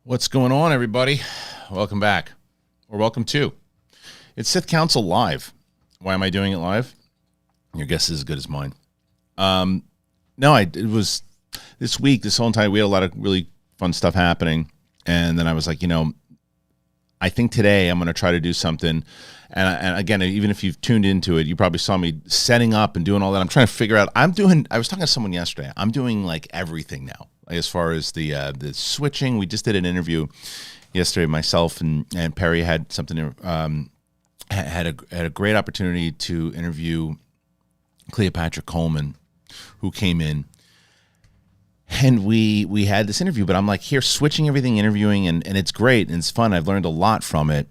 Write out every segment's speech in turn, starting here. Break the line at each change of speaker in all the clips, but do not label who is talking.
What's going on, everybody? Welcome back, or welcome to. It's Sith Council Live. Why am I doing it live? Your guess is as good as mine. It was this week, this whole entire, we had a lot of really fun stuff happening. And then I was like, I think today I'm going to try to do something. And again, even if you've tuned into it, you probably saw me setting up and doing all that. I'm trying to figure out, I was talking to someone yesterday. I'm doing like everything now. As far as the switching, we just did an interview yesterday. Myself and Perry had something. Had a great opportunity to interview Cleopatra Coleman, who came in, and we had this interview. But I'm like, here, switching everything, interviewing, and it's great and it's fun. I've learned a lot from it,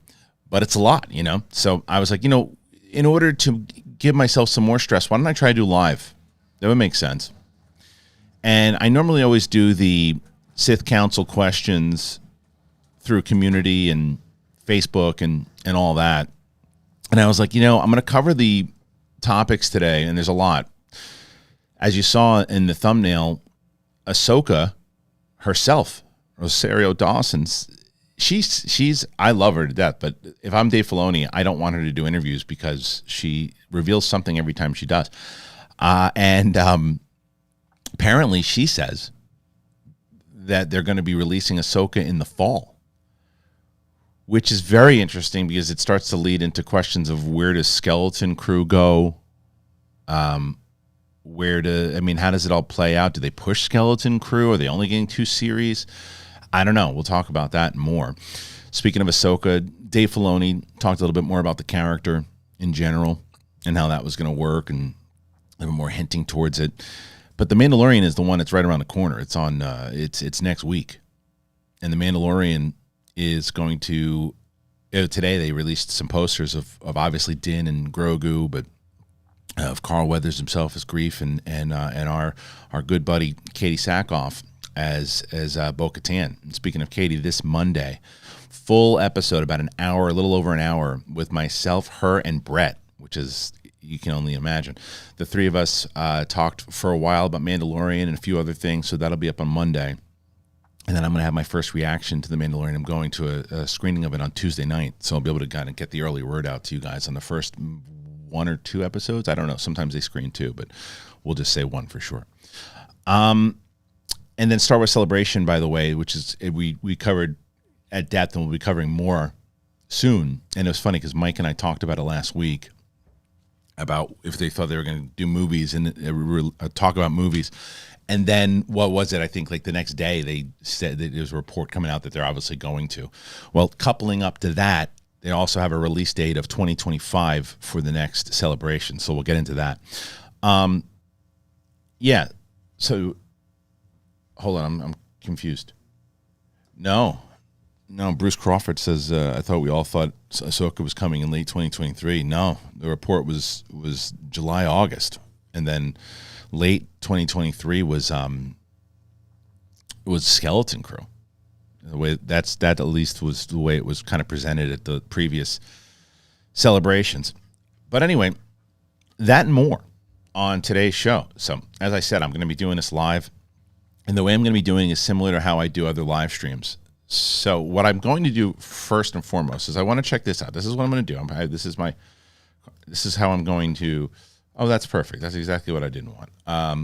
but it's a lot, So I was like, in order to give myself some more stress, why don't I try to do live? That would make sense. And I normally always do the Sith Council questions through community and Facebook and all that. And I was like, I'm going to cover the topics today, and there's a lot. As you saw in the thumbnail, Ahsoka herself, Rosario Dawson, she's I love her to death, but if I'm Dave Filoni, I don't want her to do interviews because she reveals something every time she does. Apparently, she says that they're going to be releasing Ahsoka in the fall, which is very interesting because it starts to lead into questions of where does Skeleton Crew go? How does it all play out? Do they push Skeleton Crew? Are they only getting 2 series? I don't know. We'll talk about that and more. Speaking of Ahsoka, Dave Filoni talked a little bit more about the character in general and how that was going to work and a little more hinting towards it. But The Mandalorian is the one that's right around the corner. It's on. It's next week, and The Mandalorian is going to. Today they released some posters of obviously Din and Grogu, but of Carl Weathers himself as Grief and our good buddy Katie Sackhoff as Bo-Katan. And speaking of Katie, this Monday, full episode, about an hour, a little over an hour, with myself, her, and Brett, which is. You can only imagine. The three of us talked for a while about Mandalorian and a few other things, so that'll be up on Monday. And then I'm going to have my first reaction to The Mandalorian. I'm going to a screening of it on Tuesday night, so I'll be able to kind of get the early word out to you guys on the first 1 or 2 episodes. I don't know. Sometimes they screen 2, but we'll just say 1 for sure. And then Star Wars Celebration, by the way, which is we covered at depth, and we'll be covering more soon. And it was funny because Mike and I talked about it last week, about if they thought they were going to do movies and talk about movies. And then what was it? I think like the next day they said that there's a report coming out that they're obviously going to. Well, coupling up to that, they also have a release date of 2025 for the next celebration. So we'll get into that. So hold on. I'm confused. No, Bruce Crawford says, I thought we all thought Ahsoka was coming in late 2023. No, the report was July, August. And then late 2023 was Skeleton Crew. The way that at least was the way it was kind of presented at the previous celebrations. But anyway, that and more on today's show. So as I said, I'm going to be doing this live. And the way I'm going to be doing is similar to how I do other live streams. So what I'm going to do first and foremost is I want to check this out. This is what I'm going to do. This is how I'm going to. Oh, that's perfect. That's exactly what I didn't want.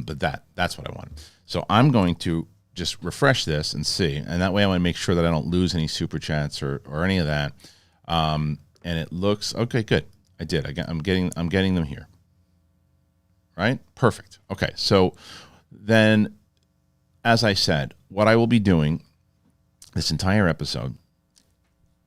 But that's what I want. So I'm going to just refresh this and see, and that way I want to make sure that I don't lose any super chats or any of that. And it looks okay. Good. I did. I'm getting them here. Right. Perfect. Okay. So then, as I said, what I will be doing this entire episode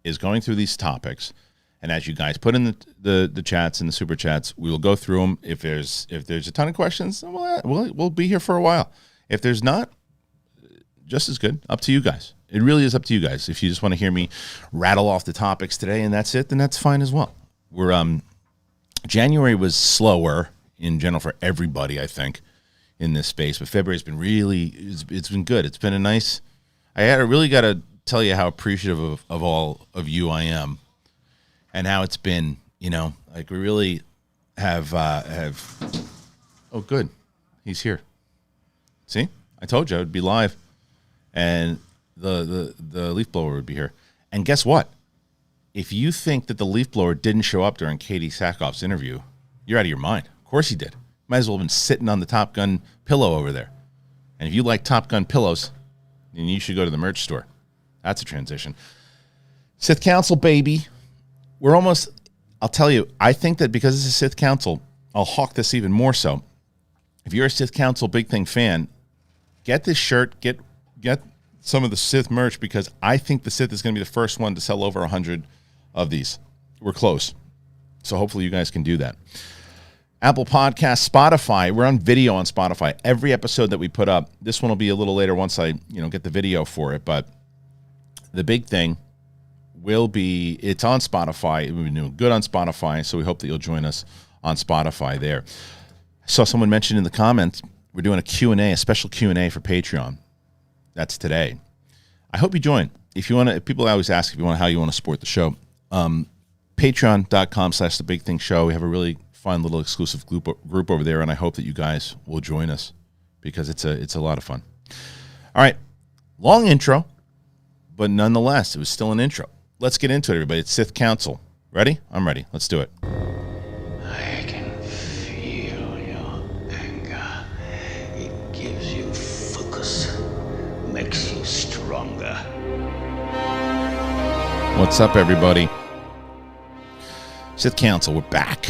is going through these topics, and as you guys put in the chats and the super chats, we will go through them. If there's a ton of questions, we'll be here for a while. If there's not, just as good. Up to you guys. It really is up to you guys. If you just want to hear me rattle off the topics today and that's it, then that's fine as well. January was slower in general for everybody, I think, in this space, but February's been it's been good. It's been a nice. I really got to tell you how appreciative of all of you I am, and how it's been. Like we really have. Oh, good, he's here. See, I told you I'd be live, and the leaf blower would be here. And guess what? If you think that the leaf blower didn't show up during Katie Sackhoff's interview, you're out of your mind. Of course he did. Might as well have been sitting on the Top Gun pillow over there. And if you like Top Gun pillows, then you should go to the merch store. That's a transition. Sith Council, baby. We're almost, I'll tell you, I think that because it's a Sith Council, I'll hawk this even more so. If you're a Sith Council Big Thing fan, get this shirt, get some of the Sith merch, because I think the Sith is going to be the first one to sell over 100 of these. We're close. So hopefully you guys can do that. Apple Podcasts, Spotify. We're on video on Spotify. Every episode that we put up, this one will be a little later once I get the video for it. But the big thing will be, it's on Spotify. We've been doing good on Spotify, so we hope that you'll join us on Spotify there. I saw someone mention in the comments, we're doing a Q&A, a special Q&A for Patreon. That's today. I hope you join. If you want to, people always ask how you want to support the show. Patreon.com/thebigthingshow. We have a really fun little exclusive group over there, and I hope that you guys will join us because it's a lot of fun. All right, long intro, but nonetheless, it was still an intro. Let's get into it, everybody. It's Sith Council. Ready? I'm ready. Let's do it.
I can feel your anger. It gives you focus, makes you stronger.
What's up, everybody? Sith Council, we're back.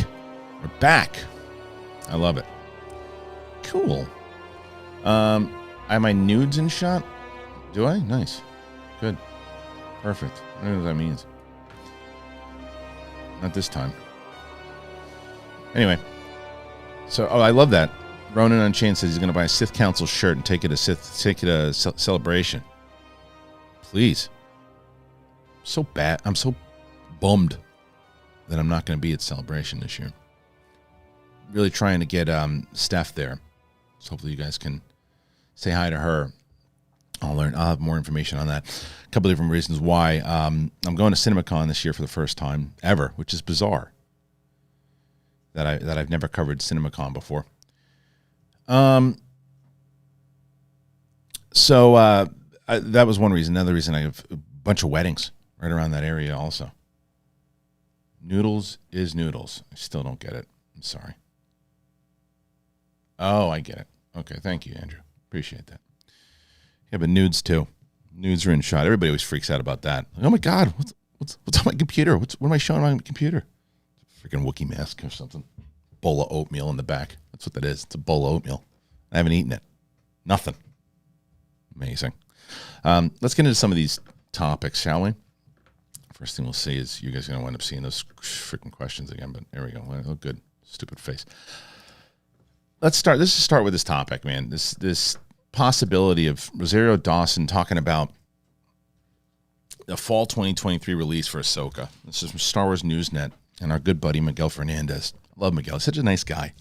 We're back. I love it. Cool. I have my nudes in shot. Do I? Nice. Good. Perfect. I don't know what that means. Not this time. Anyway. So, I love that. Ronan Unchained says he's going to buy a Sith Council shirt and take it a celebration. Please. So bad. I'm so bummed that I'm not going to be at Celebration this year. Really trying to get Steph there. So hopefully you guys can say hi to her. I'll have more information on that. A couple of different reasons why. I'm going to CinemaCon this year for the first time ever, which is bizarre. That I've never covered CinemaCon before. So that was one reason. Another reason, I have a bunch of weddings right around that area also. Noodles is noodles. I still don't get it. I'm sorry. Oh, I get it. Okay, thank you, Andrew. Appreciate that. Yeah, but nudes too. Nudes are in shot. Everybody always freaks out about that. Like, oh my God, what's on my computer? What am I showing on my computer? Freaking Wookiee mask or something. Bowl of oatmeal in the back. That's what that is. It's a bowl of oatmeal. I haven't eaten it. Nothing. Amazing. Let's get into some of these topics, shall we? First thing we'll see is you guys are going to end up seeing those freaking questions again, but there we go. Oh, good. Stupid face. Let's start with this topic, man. This possibility of Rosario Dawson talking about the fall 2023 release for Ahsoka. This is from Star Wars Newsnet and our good buddy Miguel Fernandez. I love Miguel. He's such a nice guy.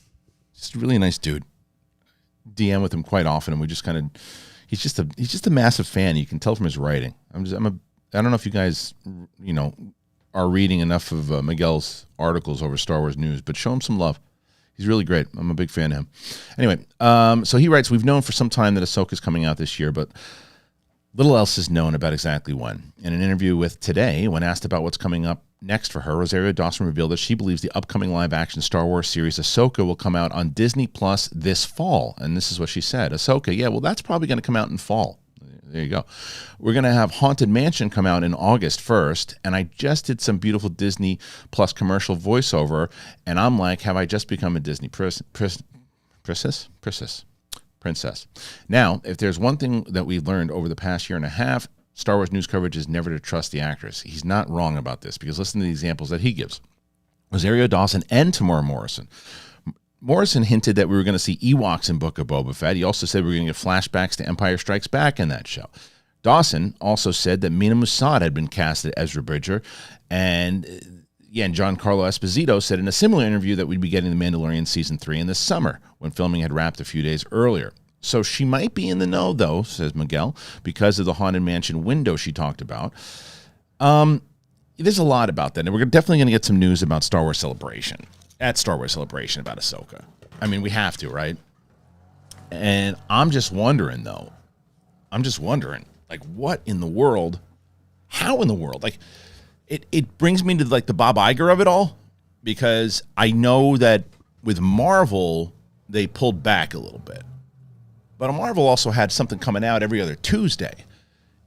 Just a really nice dude. DM with him quite often, and we just kind of he's just a massive fan. You can tell from his writing. I don't know if you guys, are reading enough of Miguel's articles over Star Wars News, but show him some love. He's really great. I'm a big fan of him. Anyway, so he writes, we've known for some time that Ahsoka's coming out this year, but little else is known about exactly when. In an interview with Today, when asked about what's coming up next for her, Rosario Dawson revealed that she believes the upcoming live-action Star Wars series Ahsoka will come out on Disney Plus this fall. And this is what she said. Ahsoka, yeah, well, that's probably going to come out in fall. There you go. We're going to have Haunted Mansion come out in August 1st, and I just did some beautiful Disney Plus commercial voiceover, and I'm like, have I just become a Disney princess? Now, if there's one thing that we've learned over the past year and a half, Star Wars news coverage is never to trust the actress. He's not wrong about this, because listen to the examples that he gives. Rosario Dawson and Tamora Morrison. Morrison hinted that we were going to see Ewoks in Book of Boba Fett. He also said we were going to get flashbacks to Empire Strikes Back in that show. Dawson also said that Mina Mossad had been cast as Ezra Bridger. And Giancarlo Esposito said in a similar interview that we'd be getting The Mandalorian Season 3 in the summer, when filming had wrapped a few days earlier. So she might be in the know, though, says Miguel, because of the Haunted Mansion window she talked about. There's a lot about that. And we're definitely going to get some news about Star Wars Celebration. At Star Wars Celebration about Ahsoka. I mean, we have to, right? And I'm just wondering, though. Like, what in the world? How in the world? Like, it brings me to like the Bob Iger of it all, because I know that with Marvel they pulled back a little bit, but Marvel also had something coming out every other Tuesday,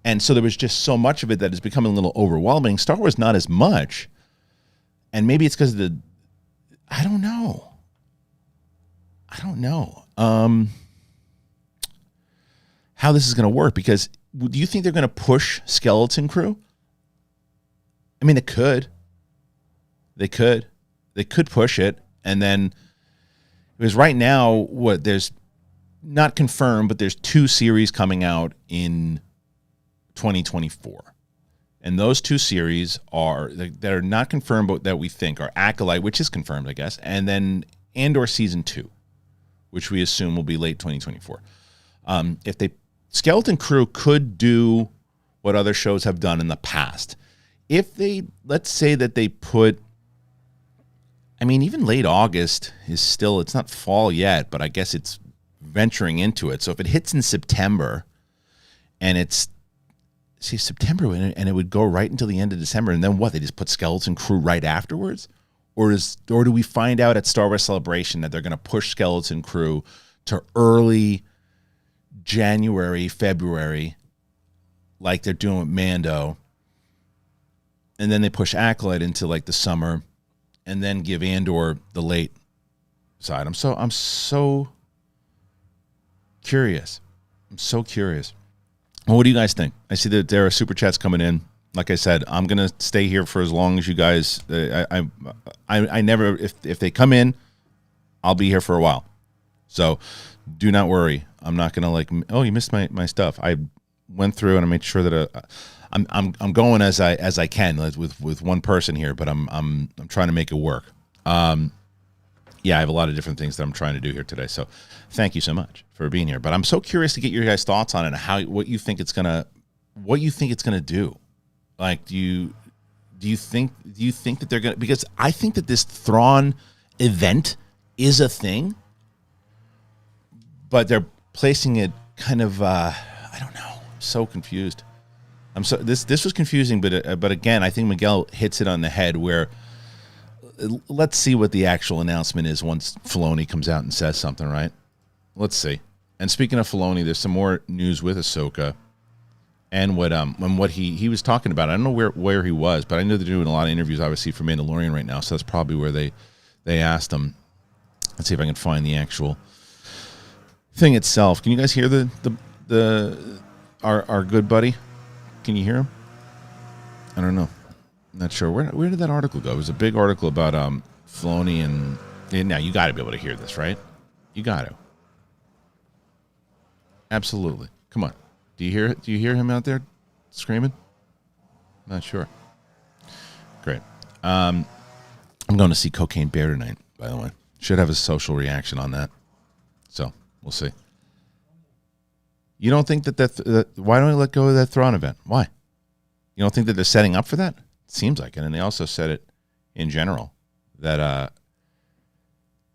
and so there was just so much of it that is becoming a little overwhelming. Star Wars not as much, and maybe it's because of the I don't know how this is going to work, because do you think they're going to push Skeleton Crew? I mean, they could push it, and then because right now, there's not confirmed, but there's 2 series coming out in 2024, and those 2 series are that are not confirmed, but that we think are Acolyte, which is confirmed, I guess, and then Andor season 2, which we assume will be late 2024. If they Skeleton Crew could do what other shows have done in the past. If they, let's say that they put, I mean, even late August is still, it's not fall yet, but I guess it's venturing into it. So if it hits in September and it's, September, and it would go right until the end of December, and then what? They just put Skeleton Crew right afterwards? Or do we find out at Star Wars Celebration that they're going to push Skeleton Crew to early January, February, like they're doing with Mando, and then they push Acolyte into like the summer, and then give Andor the late side? I'm so curious. Well, what do you guys think? I see that there are super chats coming in. Like I said, I'm gonna stay here for as long as you guys. I never, if they come in, I'll be here for a while. So do not worry. I'm not gonna like, oh, you missed my stuff. I went through and I made sure that I'm going as I can with one person here, but I'm trying to make it work. Yeah, I have a lot of different things that I'm trying to do here today. So thank you so much for being here. But I'm so curious to get your guys' thoughts on it and what you think it's gonna do. Like, do you think that they're gonna, because I think that this Thrawn event is a thing, but they're placing it kind of I don't know. I'm so confused. This was confusing, but again, I think Miguel hits it on the head. Where let's see what the actual announcement is once Filoni comes out and says something, right? Let's see. And speaking of Filoni, there's some more news with Ahsoka and what he was talking about. I don't know where he was, but I know they're doing a lot of interviews, obviously, for Mandalorian right now. So that's probably where they asked him. Let's see if I can find the actual thing itself. Can you guys hear our good buddy? Can you hear him? I don't know. I'm not sure. Where did that article go? It was a big article about Filoni and now you got to be able to hear this, right? You got to. Absolutely. Come on. Do you hear him out there screaming? Not sure. Great. I'm going to see Cocaine Bear tonight, by the way. Should have a social reaction on that. So we'll see. You don't think that why don't we let go of that Thrawn event? Why? You don't think that they're setting up for that? It seems like it. And they also said it in general that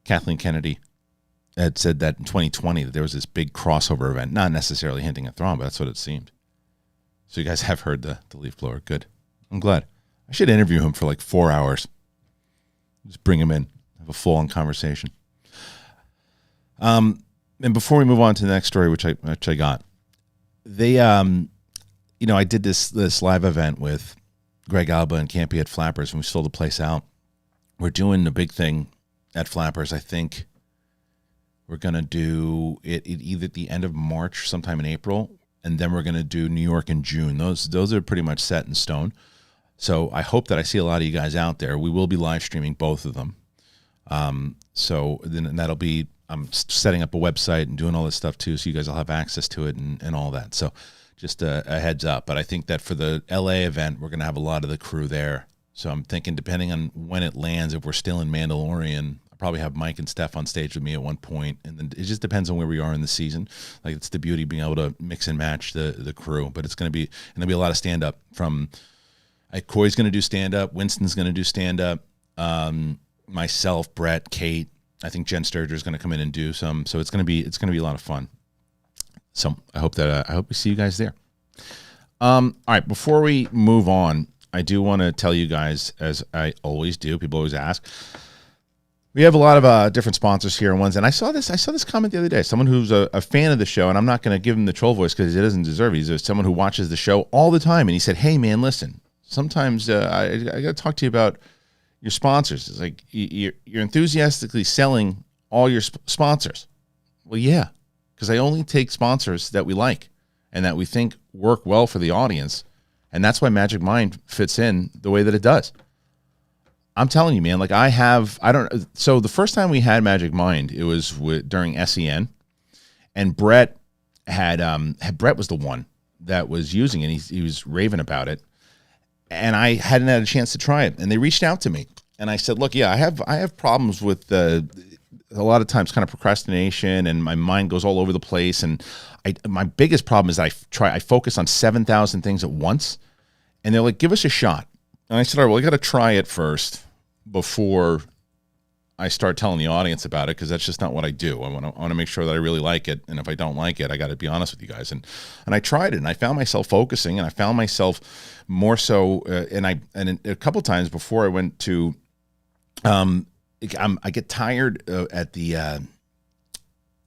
Kathleen Kennedy had said that in 2020 that there was this big crossover event, not necessarily hinting at Thrawn, but that's what it seemed. So you guys have heard the leaf blower. Good. I'm glad. I should interview him for like 4 hours. Just bring him in, have a full-on conversation. And before we move on to the next story, which I got, they, I did this live event with Greg Alba and Campy at Flappers, and we sold the place out. We're doing a big thing at Flappers. I think we're going to do it either at the end of March, sometime in April, and then we're going to do New York in June. Those are pretty much set in stone. So I hope that I see a lot of you guys out there. We will be live streaming both of them. So then that'll be, I'm setting up a website and doing all this stuff too, so you guys will have access to it and all that. So just a heads up. But I think that for the LA event, we're going to have a lot of the crew there. So I'm thinking, depending on when it lands, if we're still in Mandalorian, I'll probably have Mike and Steph on stage with me at one point. And then it just depends on where we are in the season. Like, it's the beauty of being able to mix and match the crew. But it's going to be, and there'll be a lot of stand-up from, Corey's going to do stand-up. Winston's going to do stand-up. Myself, Brett, Kate. I think Jen Sturger is going to come in and do some. So it's going to be a lot of fun. So I hope we see you guys there. All right, before we move on, I do want to tell you guys, as I always do, people always ask, we have a lot of different sponsors here and ones, and I saw this comment the other day. Someone who's a fan of the show, and I'm not going to give him the troll voice because he doesn't deserve it. He's someone who watches the show all the time, and he said, "Hey man, listen, sometimes I got to talk to you about your sponsors. It's like you're enthusiastically selling all your sponsors." Well, yeah, because I only take sponsors that we like and that we think work well for the audience, and that's why Magic Mind fits in the way that it does. I'm telling you, man, like so the first time we had Magic Mind, it was during SEN, and Brett Brett was the one that was using it. He was raving about it, and I hadn't had a chance to try it, and they reached out to me, and I said, look, yeah, I have problems with a lot of times kind of procrastination, and my mind goes all over the place, and my biggest problem is I focus on 7,000 things at once, and they're like, give us a shot. And I said, all right, well, I got to try it first before I start telling the audience about it, because that's just not what I do. I want to make sure that I really like it, and if I don't like it, I got to be honest with you guys. And I tried it, and I found myself focusing, and I found myself more so. And a couple times before I went to, I get tired at the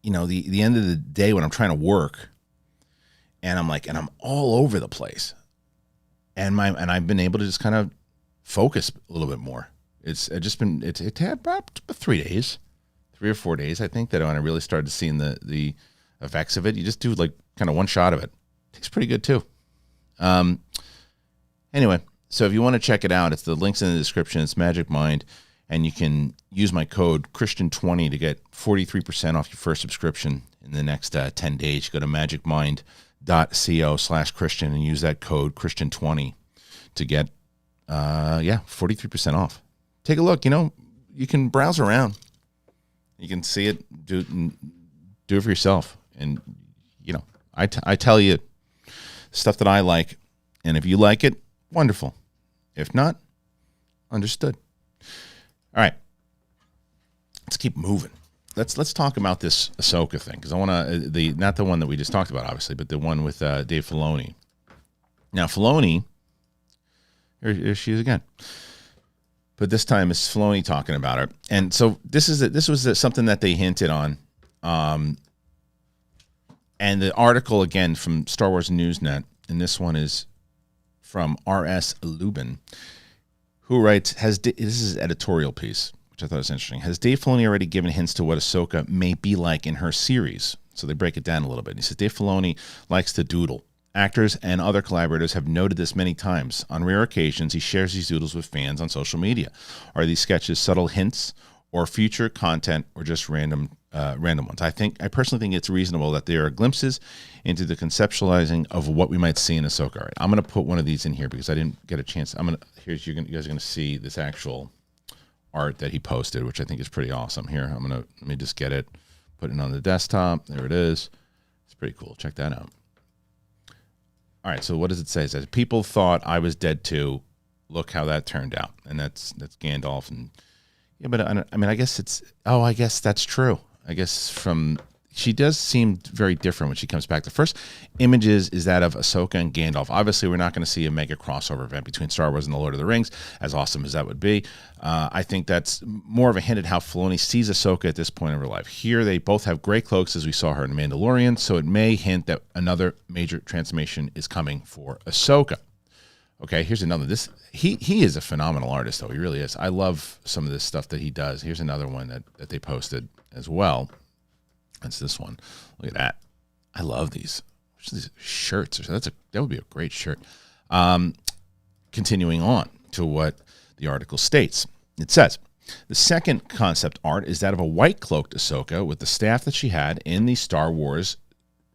the end of the day when I'm trying to work, and I'm all over the place. And I've been able to just kind of focus a little bit more. It had about 3 days, 3 or 4 days, I think, that when I really started seeing the effects of it. You just do like kind of one shot of it. Tastes pretty good too. Anyway, so if you want to check it out, it's the links in the description. It's Magic Mind, and you can use my code Kristian20 to get 43% off your first subscription in the next 10 days. You go to magicmind.co/Kristian and use that code Kristian20 to get 43% off. Take a look. You can browse around. You can see it. Do it for yourself. And I tell you stuff that I like, and if you like it, wonderful. If not, understood. All right, let's keep moving. Let's talk about this Ahsoka thing, because I want to not the one that we just talked about, obviously, but the one with Dave Filoni. Now, Filoni, here she is again, but this time it's Filoni talking about her, and so this was something that they hinted on, and the article again from Star Wars Newsnet, and this one is from R.S. Lubin, who writes, this is his editorial piece, which I thought was interesting. Has Dave Filoni already given hints to what Ahsoka may be like in her series? So they break it down a little bit. And he says, Dave Filoni likes to doodle. Actors and other collaborators have noted this many times. On rare occasions, he shares these doodles with fans on social media. Are these sketches subtle hints or future content or just random ones? I personally think it's reasonable that there are glimpses into the conceptualizing of what we might see in Ahsoka. All right, I'm going to put one of these in here because I didn't get a chance. You guys are going to see this actual art that he posted, which I think is pretty awesome. Here, let me just get it, put it on the desktop. There it is. It's pretty cool. Check that out. All right, so what does it say? It says, people thought I was dead too. Look how that turned out. And that's Gandalf. And yeah, but I guess I guess that's true. I guess she does seem very different when she comes back. The first images is that of Ahsoka and Gandalf. Obviously, we're not going to see a mega crossover event between Star Wars and The Lord of the Rings, as awesome as that would be. I think that's more of a hint at how Filoni sees Ahsoka at this point in her life. Here, they both have gray cloaks, as we saw her in Mandalorian, so it may hint that another major transformation is coming for Ahsoka. Okay, here's another. He is a phenomenal artist, though. He really is. I love some of this stuff that he does. Here's another one that they posted as well. That's this one. Look at that. I love these. These shirts. That would be a great shirt. Continuing on to what the article states. It says, the second concept art is that of a white-cloaked Ahsoka with the staff that she had in the Star Wars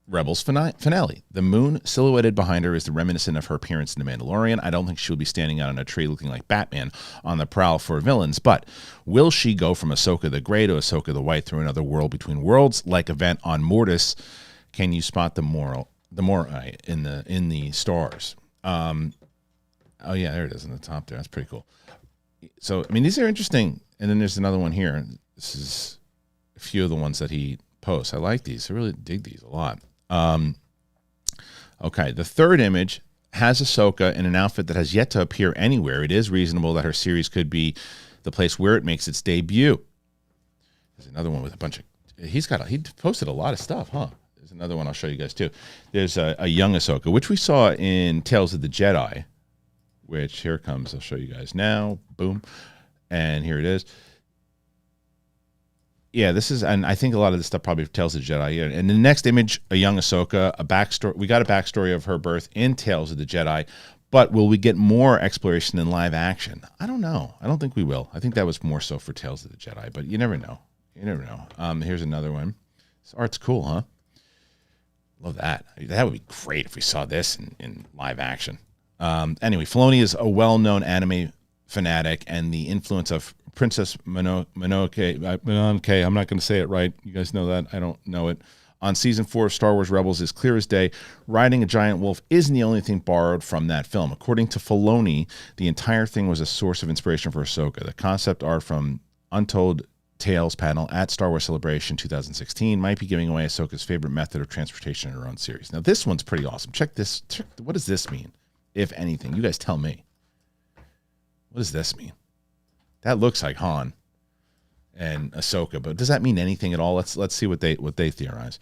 Rebels finale. The moon silhouetted behind her is reminiscent of her appearance in The Mandalorian. I don't think she'll be standing out on a tree looking like Batman on the prowl for villains, but will she go from Ahsoka the Grey to Ahsoka the White through another world between worlds like event on Mortis? Can you spot the Morai in the stars? Oh yeah, there it is in the top there. That's pretty cool. So I mean, these are interesting. And then there's another one here. This is a few of the ones that he posts. I like these. I really dig these a lot. Okay, the third image has Ahsoka in an outfit that has yet to appear anywhere. It is reasonable that her series could be the place where it makes its debut. There's another one with a bunch of... He posted a lot of stuff, huh? There's another one I'll show you guys too. There's a young Ahsoka, which we saw in Tales of the Jedi, which here comes. I'll show you guys now. Boom. And here it is. Yeah, this is, and I think a lot of this stuff probably tells the Jedi. And the next image, a young Ahsoka, a backstory. We got a backstory of her birth in Tales of the Jedi, but will we get more exploration in live action? I don't know. I don't think we will. I think that was more so for Tales of the Jedi, but you never know. You never know. Here's another one. This art's cool, huh? Love that. That would be great if we saw this in live action. Anyway, Filoni is a well-known anime fanatic, and the influence of Princess Mononoke, I'm not going to say it right. You guys know that. I don't know it. On season 4 of Star Wars Rebels is clear as day. Riding a giant wolf isn't the only thing borrowed from that film. According to Filoni, the entire thing was a source of inspiration for Ahsoka. The concept art from Untold Tales panel at Star Wars Celebration 2016 might be giving away Ahsoka's favorite method of transportation in her own series. Now, this one's pretty awesome. Check this. What does this mean, if anything? You guys tell me. What does this mean? That looks like Han and Ahsoka, but does that mean anything at all? Let's see what they theorize.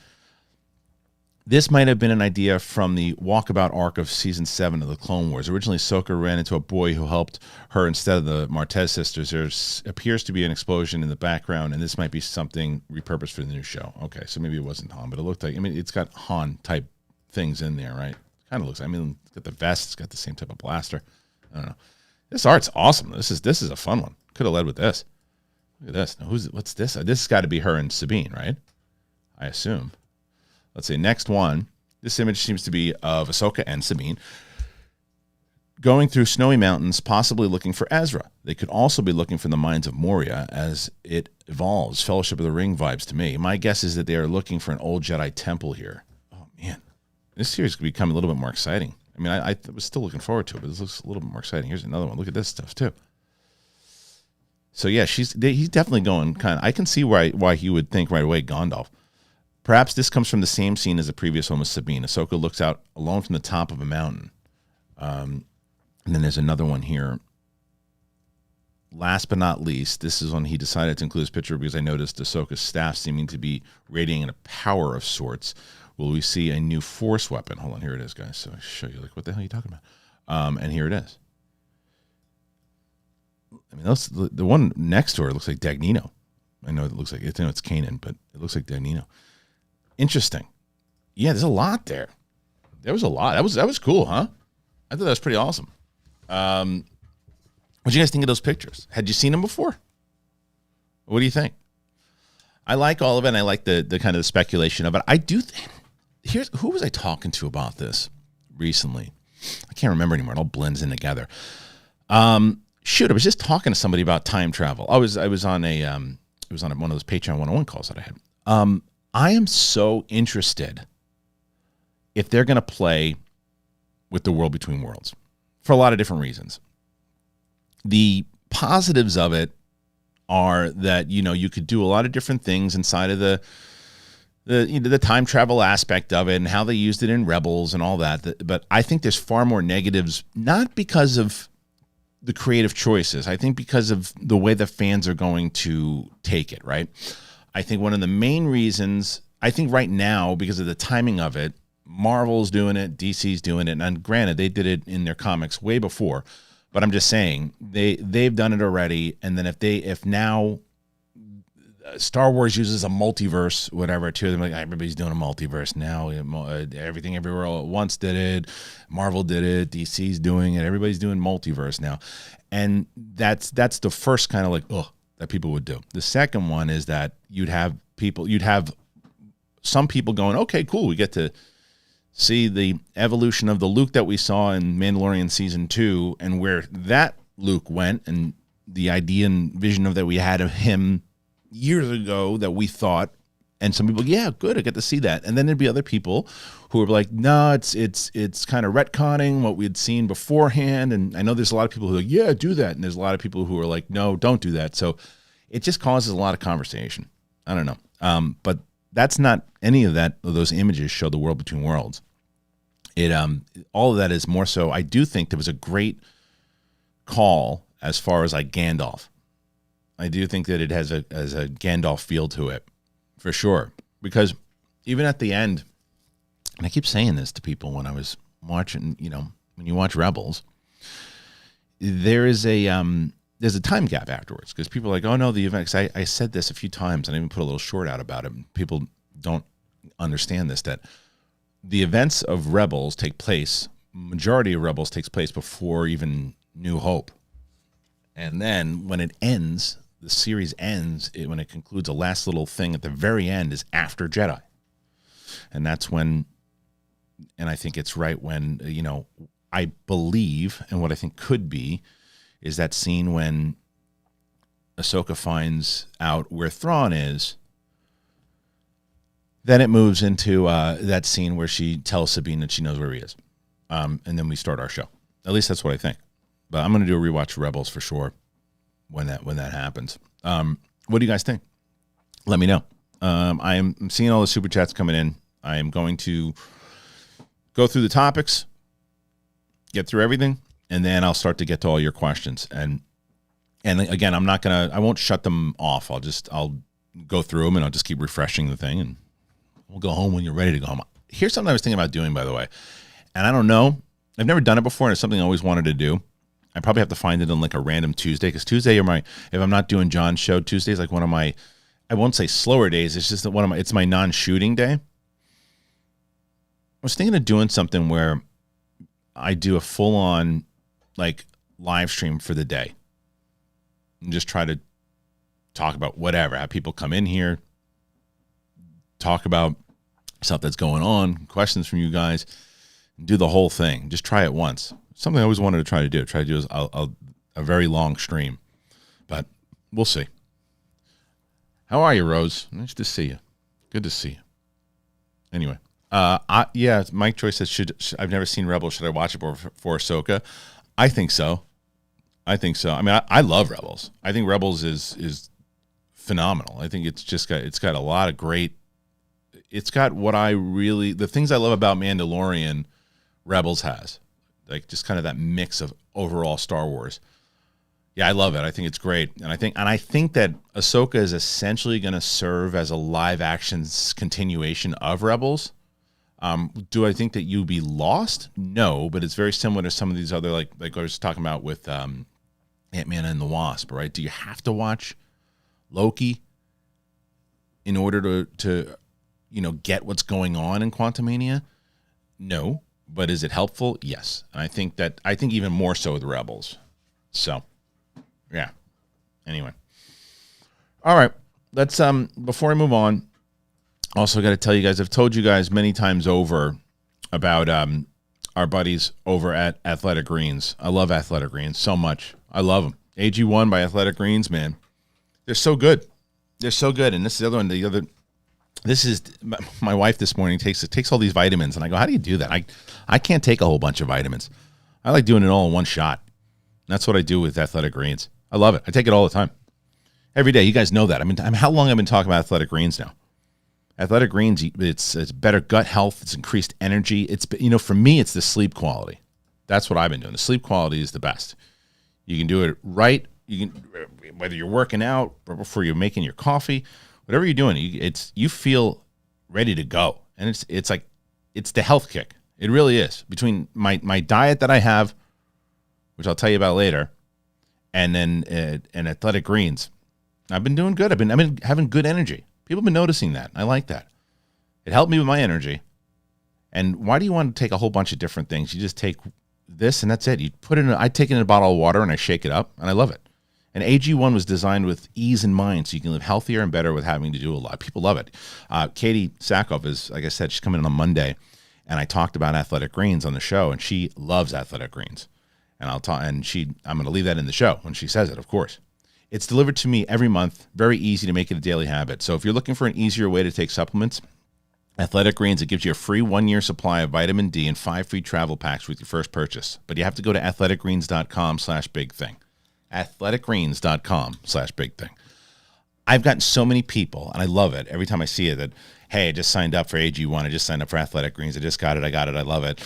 This might have been an idea from the walkabout arc of season 7 of the Clone Wars. Originally, Ahsoka ran into a boy who helped her instead of the Martez sisters. There appears to be an explosion in the background, and this might be something repurposed for the new show. Okay, so maybe it wasn't Han, but it looked like, I mean, it's got Han type things in there, right? Kind of looks, I mean, it's got the vest, it's got the same type of blaster. I don't know. This art's awesome. This is a fun one. Could have led with this. Look at this. Now, what's this? This has got to be her and Sabine, right? I assume. Let's see. Next one. This image seems to be of Ahsoka and Sabine going through snowy mountains, possibly looking for Ezra. They could also be looking for the mines of Moria as it evolves. Fellowship of the Ring vibes to me. My guess is that they are looking for an old Jedi temple here. Oh, man. This series could become a little bit more exciting. I mean, I was still looking forward to it, but this looks a little bit more exciting. Here's another one. Look at this stuff, too. So, yeah, he's definitely going kind of... I can see why he would think right away Gandalf. Perhaps this comes from the same scene as the previous one with Sabine. Ahsoka looks out alone from the top of a mountain. And then there's another one here. Last but not least, this is when he decided to include this picture because I noticed Ahsoka's staff seeming to be radiating a power of sorts. Will we see a new Force weapon? Hold on, here it is, guys. So I show you, like, what the hell are you talking about? And here it is. I mean, the one next to her looks like Dagnino. I know it looks like it's Kanan, but it looks like Dagnino. Interesting. Yeah, there's a lot there. There was a lot. That was cool, huh? I thought that was pretty awesome. What do you guys think of those pictures? Had you seen them before? What do you think? I like all of it, and I like the kind of the speculation of it. I do think... Who was I talking to about this recently? I can't remember anymore. It all blends in together. I was just talking to somebody about time travel. I was on one of those Patreon 101 calls that I had. I am so interested if they're going to play with the world between worlds for a lot of different reasons. The positives of it are that, you could do a lot of different things inside of the time travel aspect of it and how they used it in Rebels and all that. But I think there's far more negatives, not because of the creative choices. I think because of the way the fans are going to take it, right? I think one of the main reasons, I think right now, because of the timing of it, Marvel's doing it, DC's doing it, and granted, they did it in their comics way before, but I'm just saying, they've done it already, and then if now Star Wars uses a multiverse, whatever, too. They're like, everybody's doing a multiverse now. Everything Everywhere All at Once did it. Marvel did it. DC's doing it. Everybody's doing multiverse now. And that's the first kind of like, that people would do. The second one is that you'd have some people going, okay, cool. We get to see the evolution of the Luke that we saw in Mandalorian season 2 and where that Luke went and the idea and vision of that we had of him years ago that we thought, and some people, yeah, good, I get to see that. And then there'd be other people who were like, no, it's kind of retconning what we had seen beforehand. And I know there's a lot of people who are like, yeah, do that. And there's a lot of people who are like, no, don't do that. So it just causes a lot of conversation. I don't know. But that's not any of that. Those images show the world between worlds. It all of that is more so. I do think there was a great call as far as like Gandalf. I do think that it has a Gandalf feel to it, for sure. Because even at the end, and I keep saying this to people when I was watching, when you watch Rebels, there's a time gap afterwards, because people are like, oh no, the event. 'Cause I said this a few times, and I even put a little short out about it. People don't understand this, that the events of Rebels take place, majority of Rebels takes place before even New Hope. And then when it ends, the series ends, when it concludes, the last little thing at the very end is after Jedi. And that's when, and I think it's right when, I believe, and what I think could be, is that scene when Ahsoka finds out where Thrawn is. Then it moves into that scene where she tells Sabine that she knows where he is. And then we start our show. At least that's what I think. But I'm going to do a rewatch of Rebels for sure when that happens. What do you guys think? Let me know. I'm seeing all the super chats coming in. I am going to go through the topics, get through everything, and then I'll start to get to all your questions. And again, I won't shut them off. I'll go through them, and I'll just keep refreshing the thing, and we'll go home when you're ready to go home. Here's something I was thinking about doing, by the way. And I don't know. I've never done it before, and it's something I always wanted to do. I probably have to find it on like a random Tuesday, because Tuesday if I'm not doing John's show, Tuesday is like one of my, I won't say slower days. It's just that it's my non-shooting day. I was thinking of doing something where I do a full-on like live stream for the day and just try to talk about whatever, have people come in here, talk about stuff that's going on, questions from you guys, do the whole thing. Just try it once. Something I always wanted to try to do. Try to do a very long stream, but we'll see. How are you, Rose? Nice to see you. Good to see you. Anyway, Mike Joyce says, I've never seen Rebels. Should I watch it for Ahsoka? I think so. I mean, I love Rebels. I think Rebels is phenomenal. I think it's got a lot of great. It's got the things I love about Mandalorian. Rebels has, like, just kind of that mix of overall Star Wars. Yeah, I love it. I think it's great, and I think that Ahsoka is essentially going to serve as a live action continuation of Rebels. Do I think that you'd be lost? No, but it's very similar to some of these other, like I was talking about with Ant-Man and the Wasp, right? Do you have to watch Loki in order to get what's going on in Quantumania? No. But is it helpful? Yes. And I think even more so with Rebels. So, yeah. Anyway. All right. Let's before I move on, also got to tell you guys, I've told you guys many times over about our buddies over at Athletic Greens. I love Athletic Greens so much. I love them. AG1 by Athletic Greens, man. They're so good. They're so good. And this is the other one. This is my wife this morning takes all these vitamins, and I go, how do you do that? I can't take a whole bunch of vitamins. I like doing it all in one shot. That's what I do with Athletic Greens. I love it. I take it all the time, every day. You guys know that. I mean, how long I've been talking about Athletic Greens now? Athletic Greens, it's better gut health. It's increased energy. It's for me, it's the sleep quality. That's what I've been doing. The sleep quality is the best. You can do it right. You can, whether you're working out or before you're making your coffee. Whatever you're doing, you feel ready to go, and it's the health kick. It really is. Between my diet that I have, which I'll tell you about later, and then and Athletic Greens, I've been doing good. I've been having good energy. People have been noticing that. I like that. It helped me with my energy. And why do you want to take a whole bunch of different things? You just take this and that's it. You put it in. I take it in a bottle of water and I shake it up, and I love it. And AG1 was designed with ease in mind, so you can live healthier and better with having to do a lot. People love it. Katie Sackhoff is, like I said, she's coming in on Monday, and I talked about Athletic Greens on the show, and she loves Athletic Greens. And I'm going to leave that in the show when she says it, of course. It's delivered to me every month. Very easy to make it a daily habit. So if you're looking for an easier way to take supplements, Athletic Greens, it gives you a free 1-year supply of vitamin D and 5 free travel packs with your first purchase. But you have to go to athleticgreens.com/bigthing. athleticgreens.com/bigthing. I've gotten so many people, and I love it every time I see it, that hey, I just signed up for AG1. I just signed up for Athletic Greens. I just got it. I love it.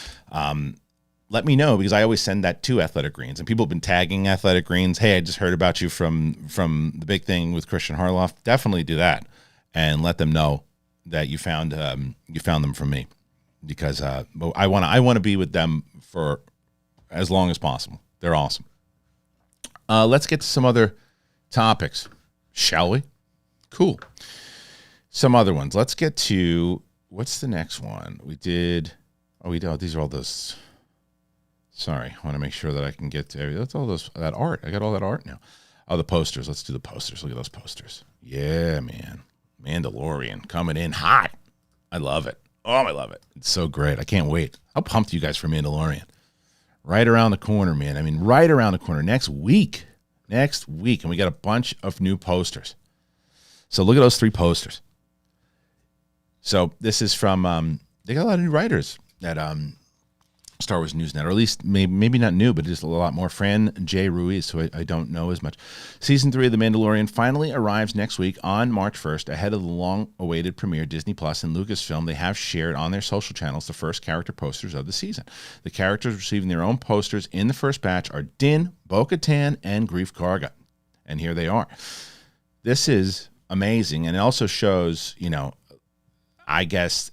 Let me know, because I always send that to Athletic Greens, and people have been tagging Athletic Greens. Hey, I just heard about you from the big thing with Kristian Harloff. Definitely do that, and let them know that you found them from me, because I want to be with them for as long as possible. They're awesome. Let's get to some other topics, shall we? Cool. Some other ones. Let's get to, what's the next one? These are all those. Sorry, I want to make sure that I can get to that's all that art. I got all that art now. Oh, the posters. Let's do the posters. Look at those posters. Yeah, man. Mandalorian coming in hot. I love it. Oh, I love it. It's so great. I can't wait. How pumped you guys for Mandalorian? Right around the corner, man. I mean, right around the corner. Next week. And we got a bunch of new posters. So look at those 3 posters. So this is from, they got a lot of new writers at Star Wars Newsnet, or at least maybe not new, but just a lot more. Fran J. Ruiz, who I don't know as much. Season 3 of The Mandalorian finally arrives next week on March 1st, ahead of the long-awaited premiere. Disney Plus and Lucasfilm, they have shared on their social channels the first character posters of the season. The characters receiving their own posters in the first batch are Din, Bo-Katan, and Greef Karga. And here they are. This is amazing, and it also shows, I guess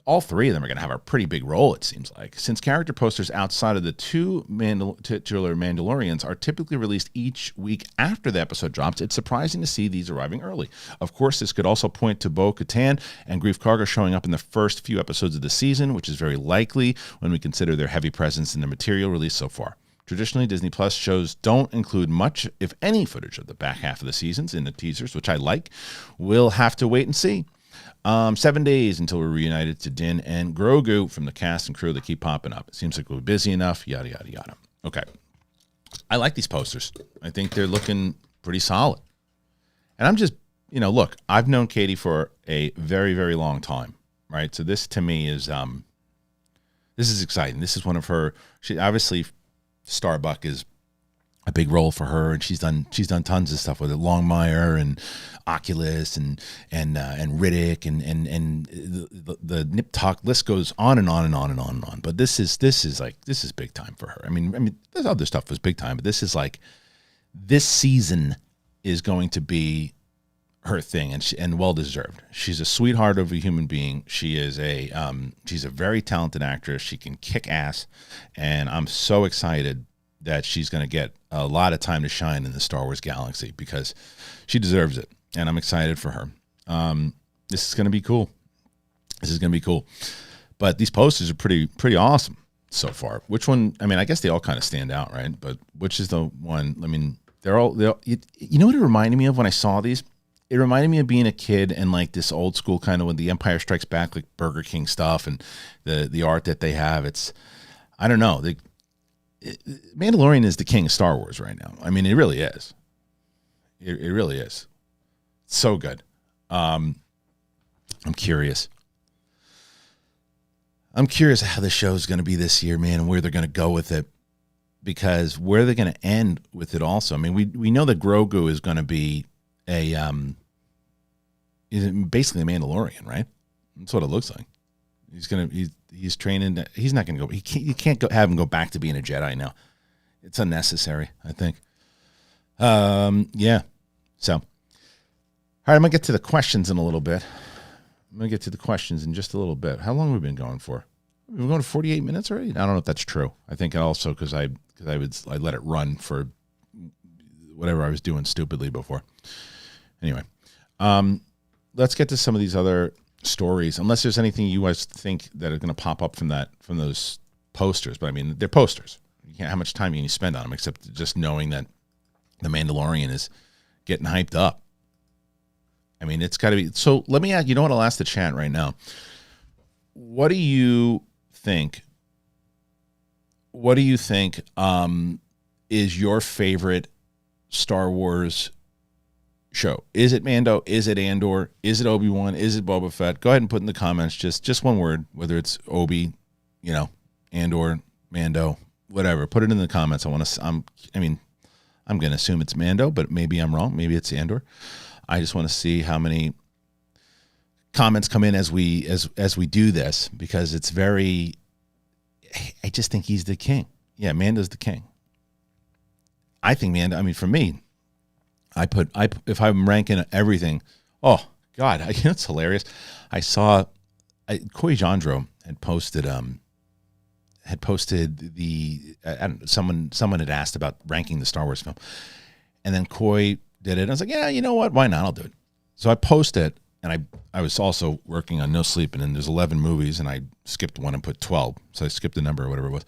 all 3 of them are going to have a pretty big role, it seems like. Since character posters outside of the 2 titular Mandalorians are typically released each week after the episode drops, it's surprising to see these arriving early. Of course, this could also point to Bo-Katan and Greef Karga showing up in the first few episodes of the season, which is very likely when we consider their heavy presence in the material released so far. Traditionally, Disney Plus shows don't include much, if any, footage of the back half of the seasons in the teasers, which I like. We'll have to wait and see. 7 days until we're reunited to Din and Grogu from the cast and crew that keep popping up. It seems like we're busy enough, yada, yada, yada. Okay. I like these posters. I think they're looking pretty solid. And I'm just, look, I've known Katie for a very, very long time, right? So this to me is, this is exciting. This is one of her, she obviously, Starbuck is a big role for her, and she's done tons of stuff with it, Longmire and Oculus and Riddick and the Nip Tuck list goes on and on and on and on and on. But this is big time for her. I mean, there's other stuff was big time, but this is like, this season is going to be her thing, and well deserved. She's a sweetheart of a human being. She is she's a very talented actress. She can kick ass, and I'm so excited that she's going to get a lot of time to shine in the Star Wars galaxy, because she deserves it, and I'm excited for her. This is going to be cool. But these posters are pretty awesome so far. Which one? I mean, I guess they all kind of stand out, right? But which is the one? I mean, they're all you know what it reminded me of when I saw these? It reminded me of being a kid and like this old school kind of when the Empire Strikes Back, like Burger King stuff, and the art that they have. It's, I don't know. Mandalorian is the king of Star Wars right now. I mean, it really is. It really is. It's so good. I'm curious. I'm curious how the show is going to be this year, man, and where they're going to go with it. Because where they're going to end with it also. I mean, we know that Grogu is going to be basically a Mandalorian, right? That's what it looks like. He's training. He's not going to go. You can't have him go back to being a Jedi now. It's unnecessary, I think. Yeah. So, all right, I'm going to get to the questions in a little bit. I'm going to get to the questions in just a little bit. How long have we been going for? We're going to 48 minutes already? I don't know if that's true. I think also because I let it run for whatever I was doing stupidly before. Anyway, let's get to some of these other stories, unless there's anything you guys think that are going to pop up from those posters. But I mean, they're posters. You can't, how much time can you spend on them except just knowing that the Mandalorian is getting hyped up? I mean, it's got to be. So let me ask, you know what? I'll ask the chat right now. What do you think? What do you think is your favorite Star Wars show? Is it Mando? Is it Andor? Is it Obi-Wan? Is it Boba Fett? Go ahead and put in the comments just one word, whether it's Obi, Andor, Mando, whatever. Put it in the comments. I'm going to assume it's Mando, but maybe I'm wrong. Maybe it's Andor. I just want to see how many comments come in as we do this, because it's very. I just think he's the king. Yeah, Mando's the king. I think Mando. I mean, for me, if I'm ranking everything. Oh God, it's hilarious. I saw Coy Jandreau had posted the I don't know, someone had asked about ranking the Star Wars film, and then Coy did it. And I was like, yeah, you know what? Why not? I'll do it. So I posted it, and I was also working on No Sleep, and then there's 11 movies, and I skipped one and put 12. So I skipped the number or whatever it was.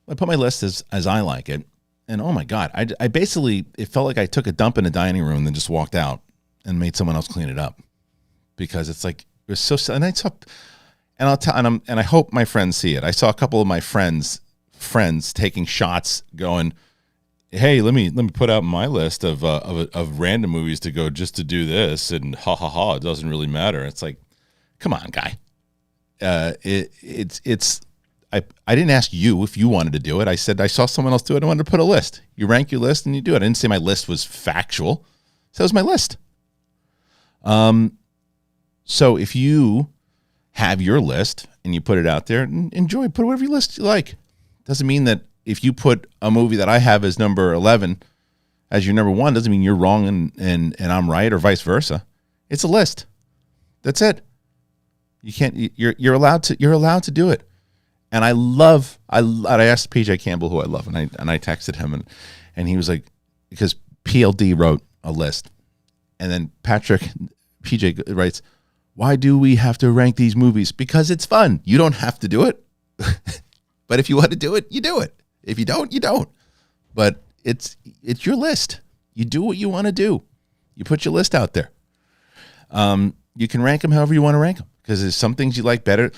I put my list as I like it, and oh my God, I basically, it felt like I took a dump in a dining room and then just walked out and made someone else clean it up, because it's like, it was so, and I saw, and I'll tell, and I hope my friends see it. I saw a couple of my friends taking shots, going, hey, let me put out my list of random movies to go just to do this, and ha ha ha, it doesn't really matter. It's like, come on, guy. I didn't ask you if you wanted to do it. I said I saw someone else do it. I wanted to put a list. You rank your list and you do it. I didn't say my list was factual. So it was my list. So if you have your list and you put it out there, enjoy, put whatever list you like. Doesn't mean that if you put a movie that I have as number 11 as your number 1, doesn't mean you're wrong and I'm right, or vice versa. It's a list. That's it. You can't. You're allowed to do it. And I asked PJ Campbell, who I love, and I texted him, and he was like, because PLD wrote a list, and then PJ writes, why do we have to rank these movies? Because it's fun. You don't have to do it. But if you want to do it, you do it. If you don't, you don't. But it's your list. You do what you want to do. You put your list out there. You can rank them however you want to rank them, because there's some things you like better.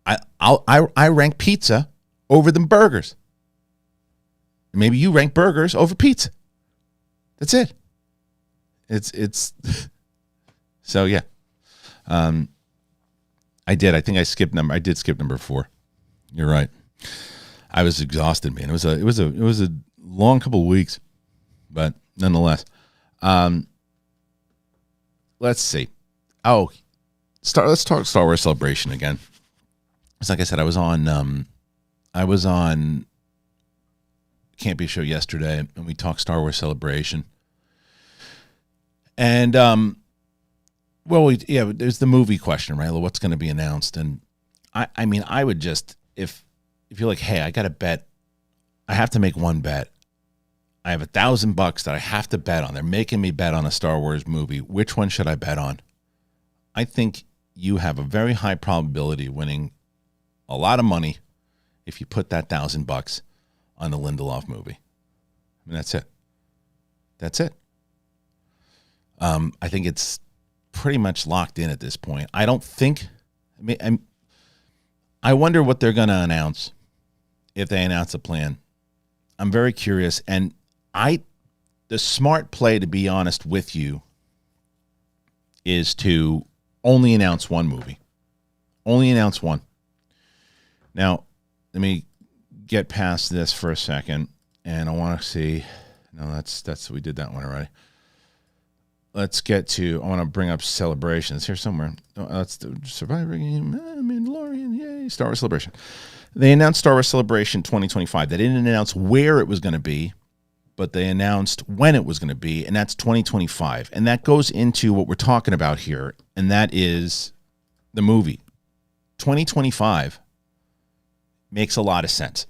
I rank pizza over than burgers. Maybe you rank burgers over pizza. That's it. It's so yeah. I did skip number 4. You're right. I was exhausted, man. It was a long couple of weeks, but nonetheless. Let's see. Let's talk Star Wars Celebration again. It's like I said, I was on Can't Be Show yesterday, and we talked Star Wars Celebration. And there's the movie question, right? What's going to be announced? And I mean, I would just, if you're like, hey, I got to bet, I have to make one bet. I have $1,000 that I have to bet on. They're making me bet on a Star Wars movie. Which one should I bet on? I think you have a very high probability of winning a lot of money if you put that $1,000 on the Lindelof movie. I mean, that's it. That's it. I think it's pretty much locked in at this point. I don't think. I wonder what they're going to announce if they announce a plan. I'm very curious, and the smart play, to be honest with you, is to only announce one movie. Only announce one. Now, let me get past this for a second, and I want to see. No, that's we did that one already. Let's get to. I want to bring up celebrations here somewhere. That's the Survivor Game, Mandalorian, yay! Star Wars Celebration. They announced Star Wars Celebration 2025. They didn't announce where it was going to be, but they announced when it was going to be, and that's 2025. And that goes into what we're talking about here, and that is the movie. 2025 makes a lot of sense.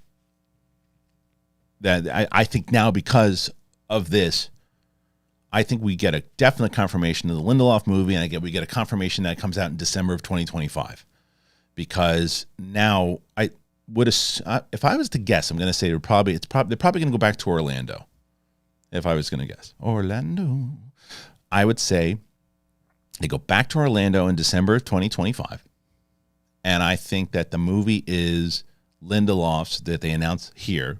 That I think now, because of this, I think we get a definite confirmation of the Lindelof movie, and we get a confirmation that it comes out in December of 2025. Because now if I was to guess, I'm going to say they're probably going to go back to Orlando. If I was going to guess, Orlando, I would say they go back to Orlando in December of 2025. And I think that the movie is Lindelof's that they announced here.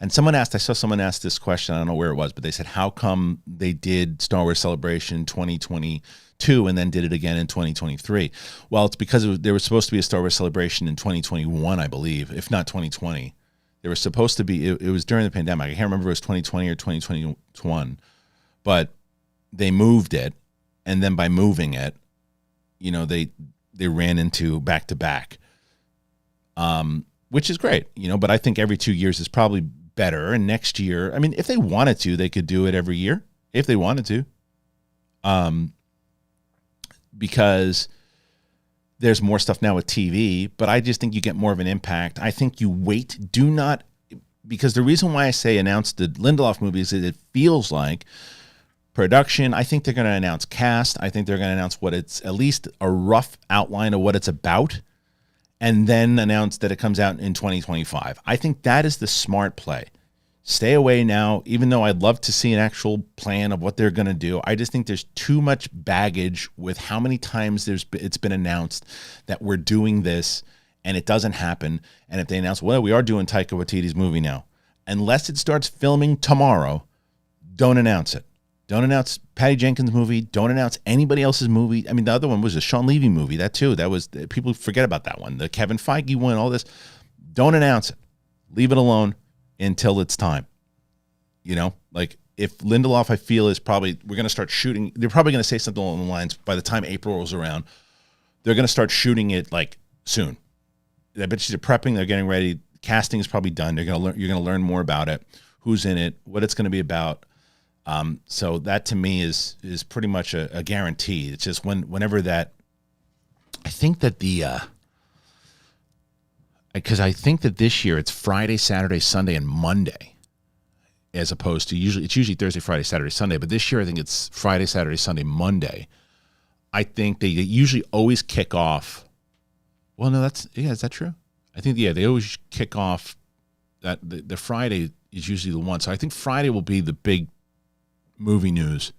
And I saw someone ask this question, I don't know where it was, but they said, how come they did Star Wars Celebration 2022 and then did it again in 2023? Well, it's because there was supposed to be a Star Wars Celebration in 2021, I believe, if not 2020. There was supposed to be, it was during the pandemic. I can't remember if it was 2020 or 2021, but they moved it. And then by moving it, they ran into back to back, which is great, but I think every 2 years is probably better. And next year, I mean, if they wanted to, they could do it every year if they wanted to, because there's more stuff now with TV, but I just think you get more of an impact. I think you wait, because the reason why I say announce the Lindelof movie is that it feels like production. I think they're going to announce cast. I think they're going to announce what it's, at least a rough outline of what it's about, and then announce that it comes out in 2025. I think that is the smart play. Stay away now, even though I'd love to see an actual plan of what they're going to do. I just think there's too much baggage with how many times it's been announced that we're doing this and it doesn't happen. And if they announce, well, we are doing Taika Waititi's movie now, unless it starts filming tomorrow, don't announce it. Don't announce Patty Jenkins' movie. Don't announce anybody else's movie. I mean, the other one was a Sean Levy movie. That too. That was, people forget about that one. The Kevin Feige one, all this. Don't announce it. Leave it alone until it's time. Like if Lindelof, I feel, is probably, we're going to start shooting. They're probably going to say something along the lines, by the time April rolls around, they're going to start shooting it like soon. I bet they're prepping. They're getting ready. Casting is probably done. You're going to learn more about it, who's in it, what it's going to be about. So that to me is pretty much a guarantee. It's just whenever that, I think that because I think that this year it's Friday, Saturday, Sunday, and Monday, as opposed to it's usually Thursday, Friday, Saturday, Sunday. But this year I think it's Friday, Saturday, Sunday, Monday. I think they usually always kick off. Well, no, is that true? I think, they always kick off that the Friday is usually the one. So I think Friday will be the big movie news.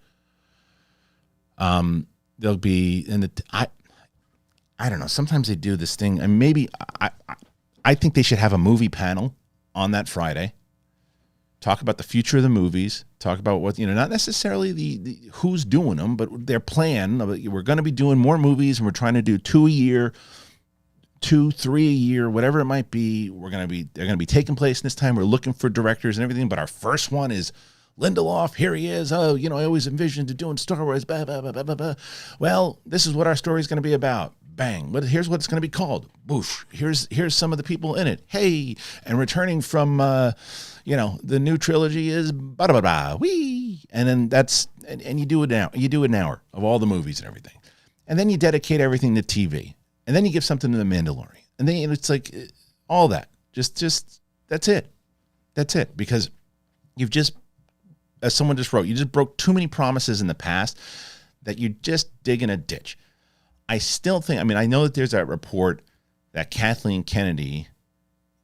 There'll be, I don't know. Sometimes they do this thing, and maybe I think they should have a movie panel on that Friday. Talk about the future of the movies. Talk about what, not necessarily the who's doing them, but their plan. We're going to be doing more movies, and we're trying to do 2 a year, 2, 3 a year, whatever it might be. They're going to be taking place in this time. We're looking for directors and everything, but our first one is Lindelof. Here he is. Oh, I always envisioned doing Star Wars. Blah, blah, blah, blah, blah. Well, this is what our story is going to be about. Bang. But here's what it's going to be called. Boosh. Here's some of the people in it. Hey, and returning from, the new trilogy is blah, blah, blah, wee. And then and you do it now. You do an hour of all the movies and everything. And then you dedicate everything to TV. And then you give something to the Mandalorian. And then it's like all that. Just that's it. That's it. Because you've just, as someone just wrote, you just broke too many promises in the past that you're just digging a ditch. I still think, I know that there's that report that Kathleen Kennedy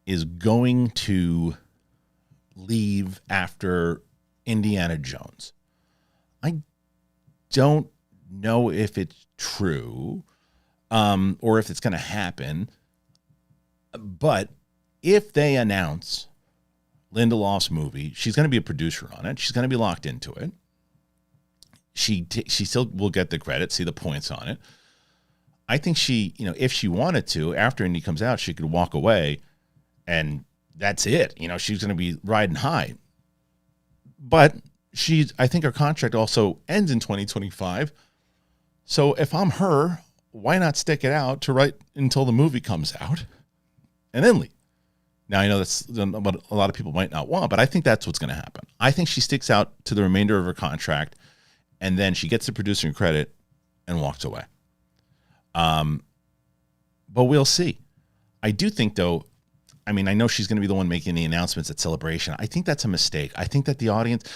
is going to leave after Indiana Jones. I don't know if it's true, or if it's going to happen. But if they announce Lindelof's movie, she's going to be a producer on it. She's going to be locked into it. She still will get the credit, see the points on it. I think she, if she wanted to, after Indy comes out, she could walk away and that's it. She's going to be riding high. But I think her contract also ends in 2025. So if I'm her, why not stick it out to right until the movie comes out and then leave? Now, I know that's what a lot of people might not want, but I think that's what's going to happen. I think she sticks out to the remainder of her contract, and then she gets the producing credit and walks away. But we'll see. I do think, though, I know she's going to be the one making the announcements at Celebration. I think that's a mistake. I think that the audience,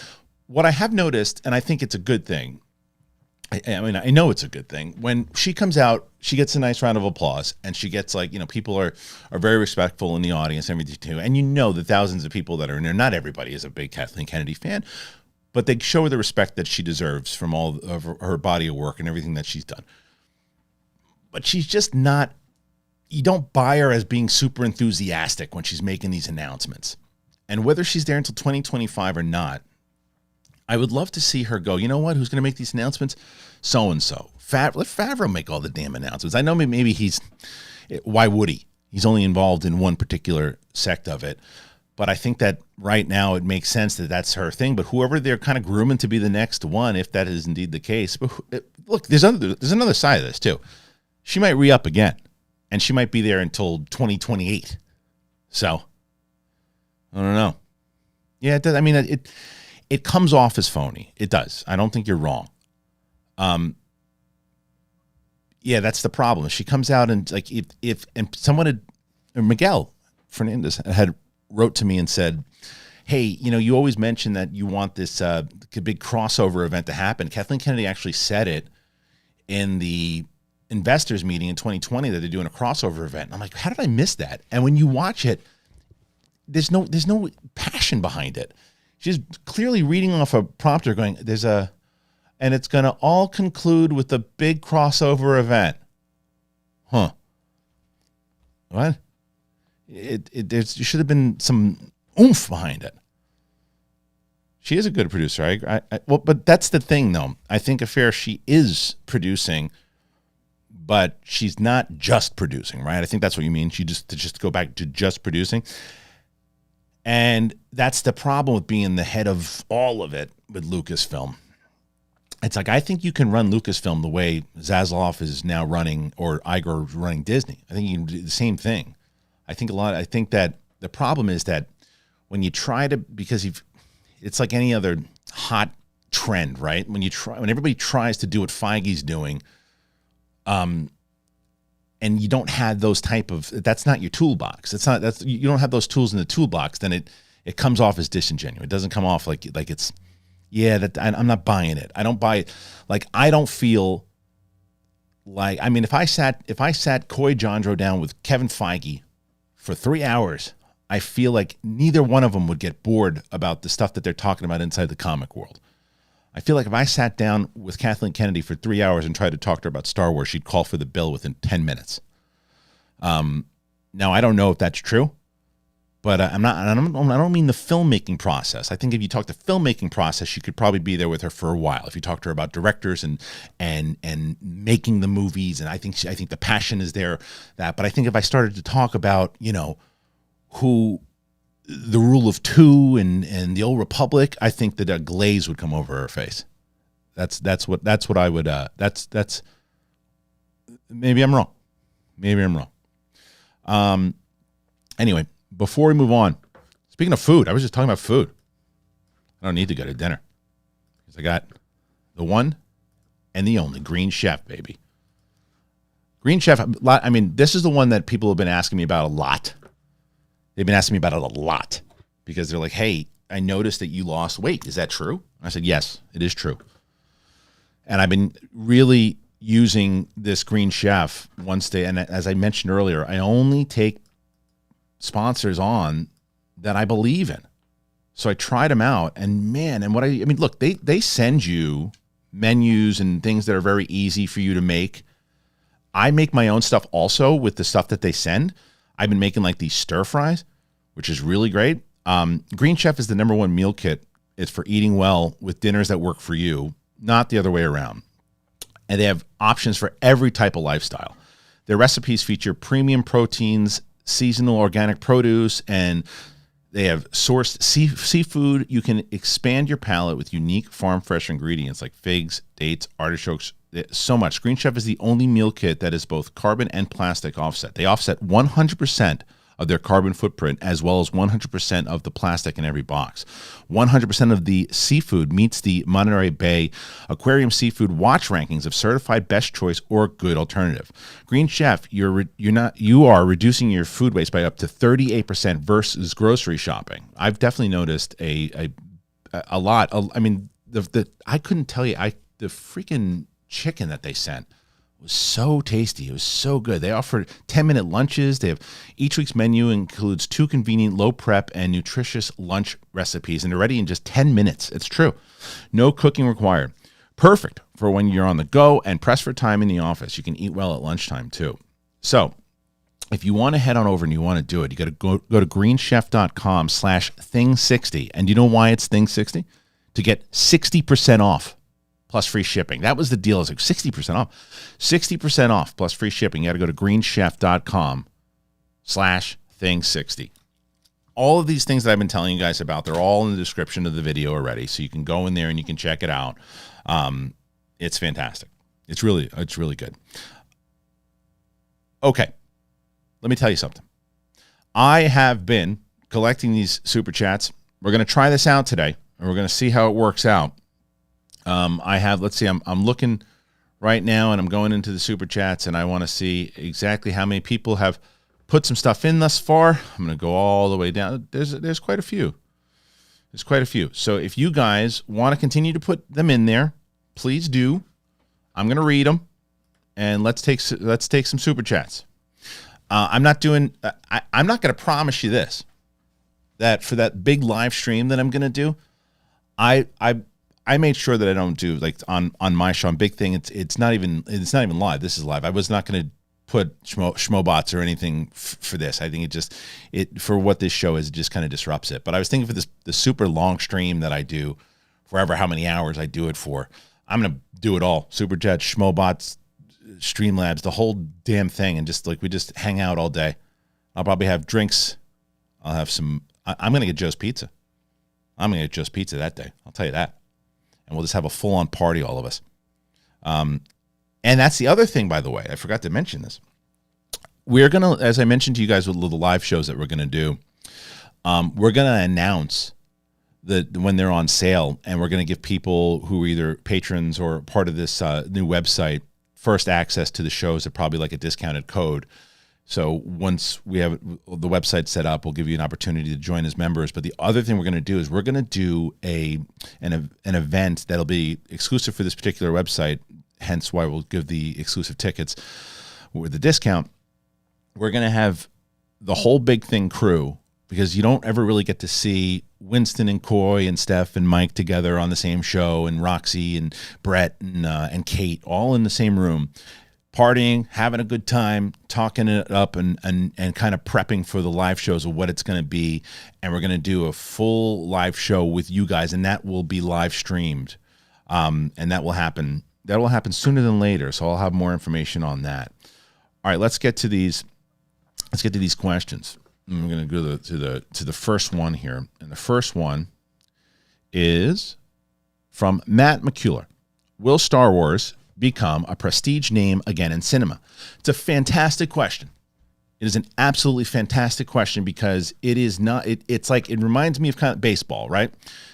what I have noticed, and I think it's a good thing, I know it's a good thing. When she comes out, she gets a nice round of applause, and she gets people are very respectful in the audience and everything too. And the thousands of people that are in there, not everybody is a big Kathleen Kennedy fan, but they show her the respect that she deserves from all of her body of work and everything that she's done. But she's just not, you don't buy her as being super enthusiastic when she's making these announcements. And whether she's there until 2025 or not, I would love to see her go, you know what, who's going to make these announcements? So-and-so. Let Favreau make all the damn announcements. I know maybe why would he? He's only involved in one particular sect of it. But I think that right now it makes sense that that's her thing. But whoever they're kind of grooming to be the next one, if that is indeed the case. But look, there's another side of this too. she might re-up again, and she might be there until 2028. So, I don't know. Yeah, it does. I mean, it comes off as phony. It does. I don't think you're wrong. Yeah, that's the problem. She comes out and like if someone had, or Miguel Fernandez had wrote to me and said, hey, you always mention that you want this big crossover event to happen. Kathleen Kennedy actually said it in the investors meeting in 2020 that they're doing a crossover event. And I'm like, how did I miss that? And when you watch it, there's no passion behind it. She's clearly reading off a prompter going, and it's going to all conclude with a big crossover event. Huh. What? There should have been some oomph behind it. She is a good producer. Well, but that's the thing, though. I think Affair, she is producing, but she's not just producing, right? I think that's what you mean. She just go back to just producing. And that's the problem with being the head of all of it with Lucasfilm. It's like, I think you can run Lucasfilm the way Zaslav is now running, or Iger is running Disney. I think you can do the same thing. I think that the problem is that when you try to, because it's like any other hot trend, right? When everybody tries to do what Feige's doing, and you don't have those that's not your toolbox. You don't have those tools in the toolbox, then it comes off as disingenuous. It doesn't come off like it's, I'm not buying it. I don't buy it. Like, I don't feel like, I mean, if I sat Coy Jandreau down with Kevin Feige for 3 hours, I feel like neither one of them would get bored about the stuff that they're talking about inside the comic world. I feel like if I sat down with Kathleen Kennedy for 3 hours and tried to talk to her about Star Wars, she'd call for the bill within 10 minutes. Now, I don't know if that's true, but I don't mean the filmmaking process. I think if you talk the filmmaking process, you could probably be there with her for a while. If you talk to her about directors and making the movies, and I think the passion is there. But I think if I started to talk about, who the rule of two and the old Republic, I think that a glaze would come over her face. That's what I would. That's maybe I'm wrong. Anyway, before we move on, speaking of food, I was just talking about food. I don't need to go to dinner because I got the one and the only Green Chef, baby. Green Chef. I mean, this is the one that people have been asking me about a lot. They've been asking me about it a lot because they're like, hey, I noticed that you lost weight. Is that true? I said, yes, it is true. And I've been really using this Green Chef once day. And as I mentioned earlier, I only take sponsors on that I believe in. So I tried them out, and man, and I mean, look, they send you menus and things that are very easy for you to make. I make my own stuff also with the stuff that they send. I've been making like these stir fries, which is really great. Green Chef is the #1 meal kit. It's for eating well with dinners that work for you, not the other way around. And they have options for every type of lifestyle. Their recipes feature premium proteins, seasonal organic produce, and they have sourced seafood. You can expand your palate with unique farm fresh ingredients like figs, dates, artichokes, so much. Green Chef is the only meal kit that is both carbon and plastic offset. They offset 100% of their carbon footprint, as well as 100% of the plastic in every box. 100% of the seafood meets the Monterey Bay Aquarium Seafood Watch rankings of certified best choice or good alternative. Green Chef, you are reducing your food waste by up to 38% versus grocery shopping. I've definitely noticed a lot. I mean, I couldn't tell you. The freaking chicken that they sent was so tasty. It was so good. They offer 10-minute lunches. Each week's menu includes 2 convenient, low prep and nutritious lunch recipes, and they're ready in just 10 minutes. It's true. No cooking required. Perfect for when you're on the go and pressed for time in the office. You can eat well at lunchtime too. So if you want to head on over and you want to do it, you got to go to greenchef.com/thing60. And you know why it's thing60? To get 60% off. Plus free shipping. That was the deal. It's like 60% off. 60% off plus free shipping. You got to go to greenchef.com/thing60. All of these things that I've been telling you guys about, they're all in the description of the video already. So you can go in there and you can check it out. It's fantastic. It's really good. Okay, let me tell you something. I have been collecting these super chats. We're going to try this out today, and we're going to see how it works out. Let's see, I'm looking right now, and I'm going into the super chats, and I want to see exactly how many people have put some stuff in thus far. I'm going to go all the way down. There's quite a few. There's quite a few. So if you guys want to continue to put them in there, please do. I'm going to read them, and let's take some super chats. I'm not going to promise you this, that for that big live stream that I'm going to do, I made sure that I don't do like on my show on Big Thing. It's not even live. This is live. I was not going to put schmobots or anything for this. I think it for what this show is, it just kind of disrupts it. But I was thinking for the super long stream that I do, forever how many hours I do it for, I'm gonna do it all. Super chat, schmobots, Streamlabs, the whole damn thing, and just like we just hang out all day. I'll probably have drinks. I'll have some. I'm gonna get Joe's Pizza. I'm gonna get Joe's Pizza that day. I'll tell you that. And we'll just have a full on party, all of us. And that's the other thing, by the way. I forgot to mention this. We're going to, as I mentioned to you guys with the live shows that we're going to do, we're going to announce when they're on sale, and we're going to give people who are either patrons or part of this new website first access to the shows at probably like a discounted code. So once we have the website set up, we'll give you an opportunity to join as members. But the other thing we're going to do is we're going to do an event that'll be exclusive for this particular website, hence why we'll give the exclusive tickets with the discount. We're going to have the whole Big Thing crew, because you don't ever really get to see Winston and Coy and Steph and Mike together on the same show, and Roxy and Brett and Kate all in the same room, partying, having a good time, talking it up, and kind of prepping for the live shows of what it's going to be. And we're going to do a full live show with you guys, and that will be live streamed. And that will happen. That will happen sooner than later. So I'll have more information on that. All right, let's get to these. Let's get to these questions. I'm going to go to the first one here, and the first one is from Matt McCuller. Will Star Wars become a prestige name again in cinema? It's a fantastic question. It is an absolutely fantastic question, because it is not. It's like, it reminds me of kind of baseball, right?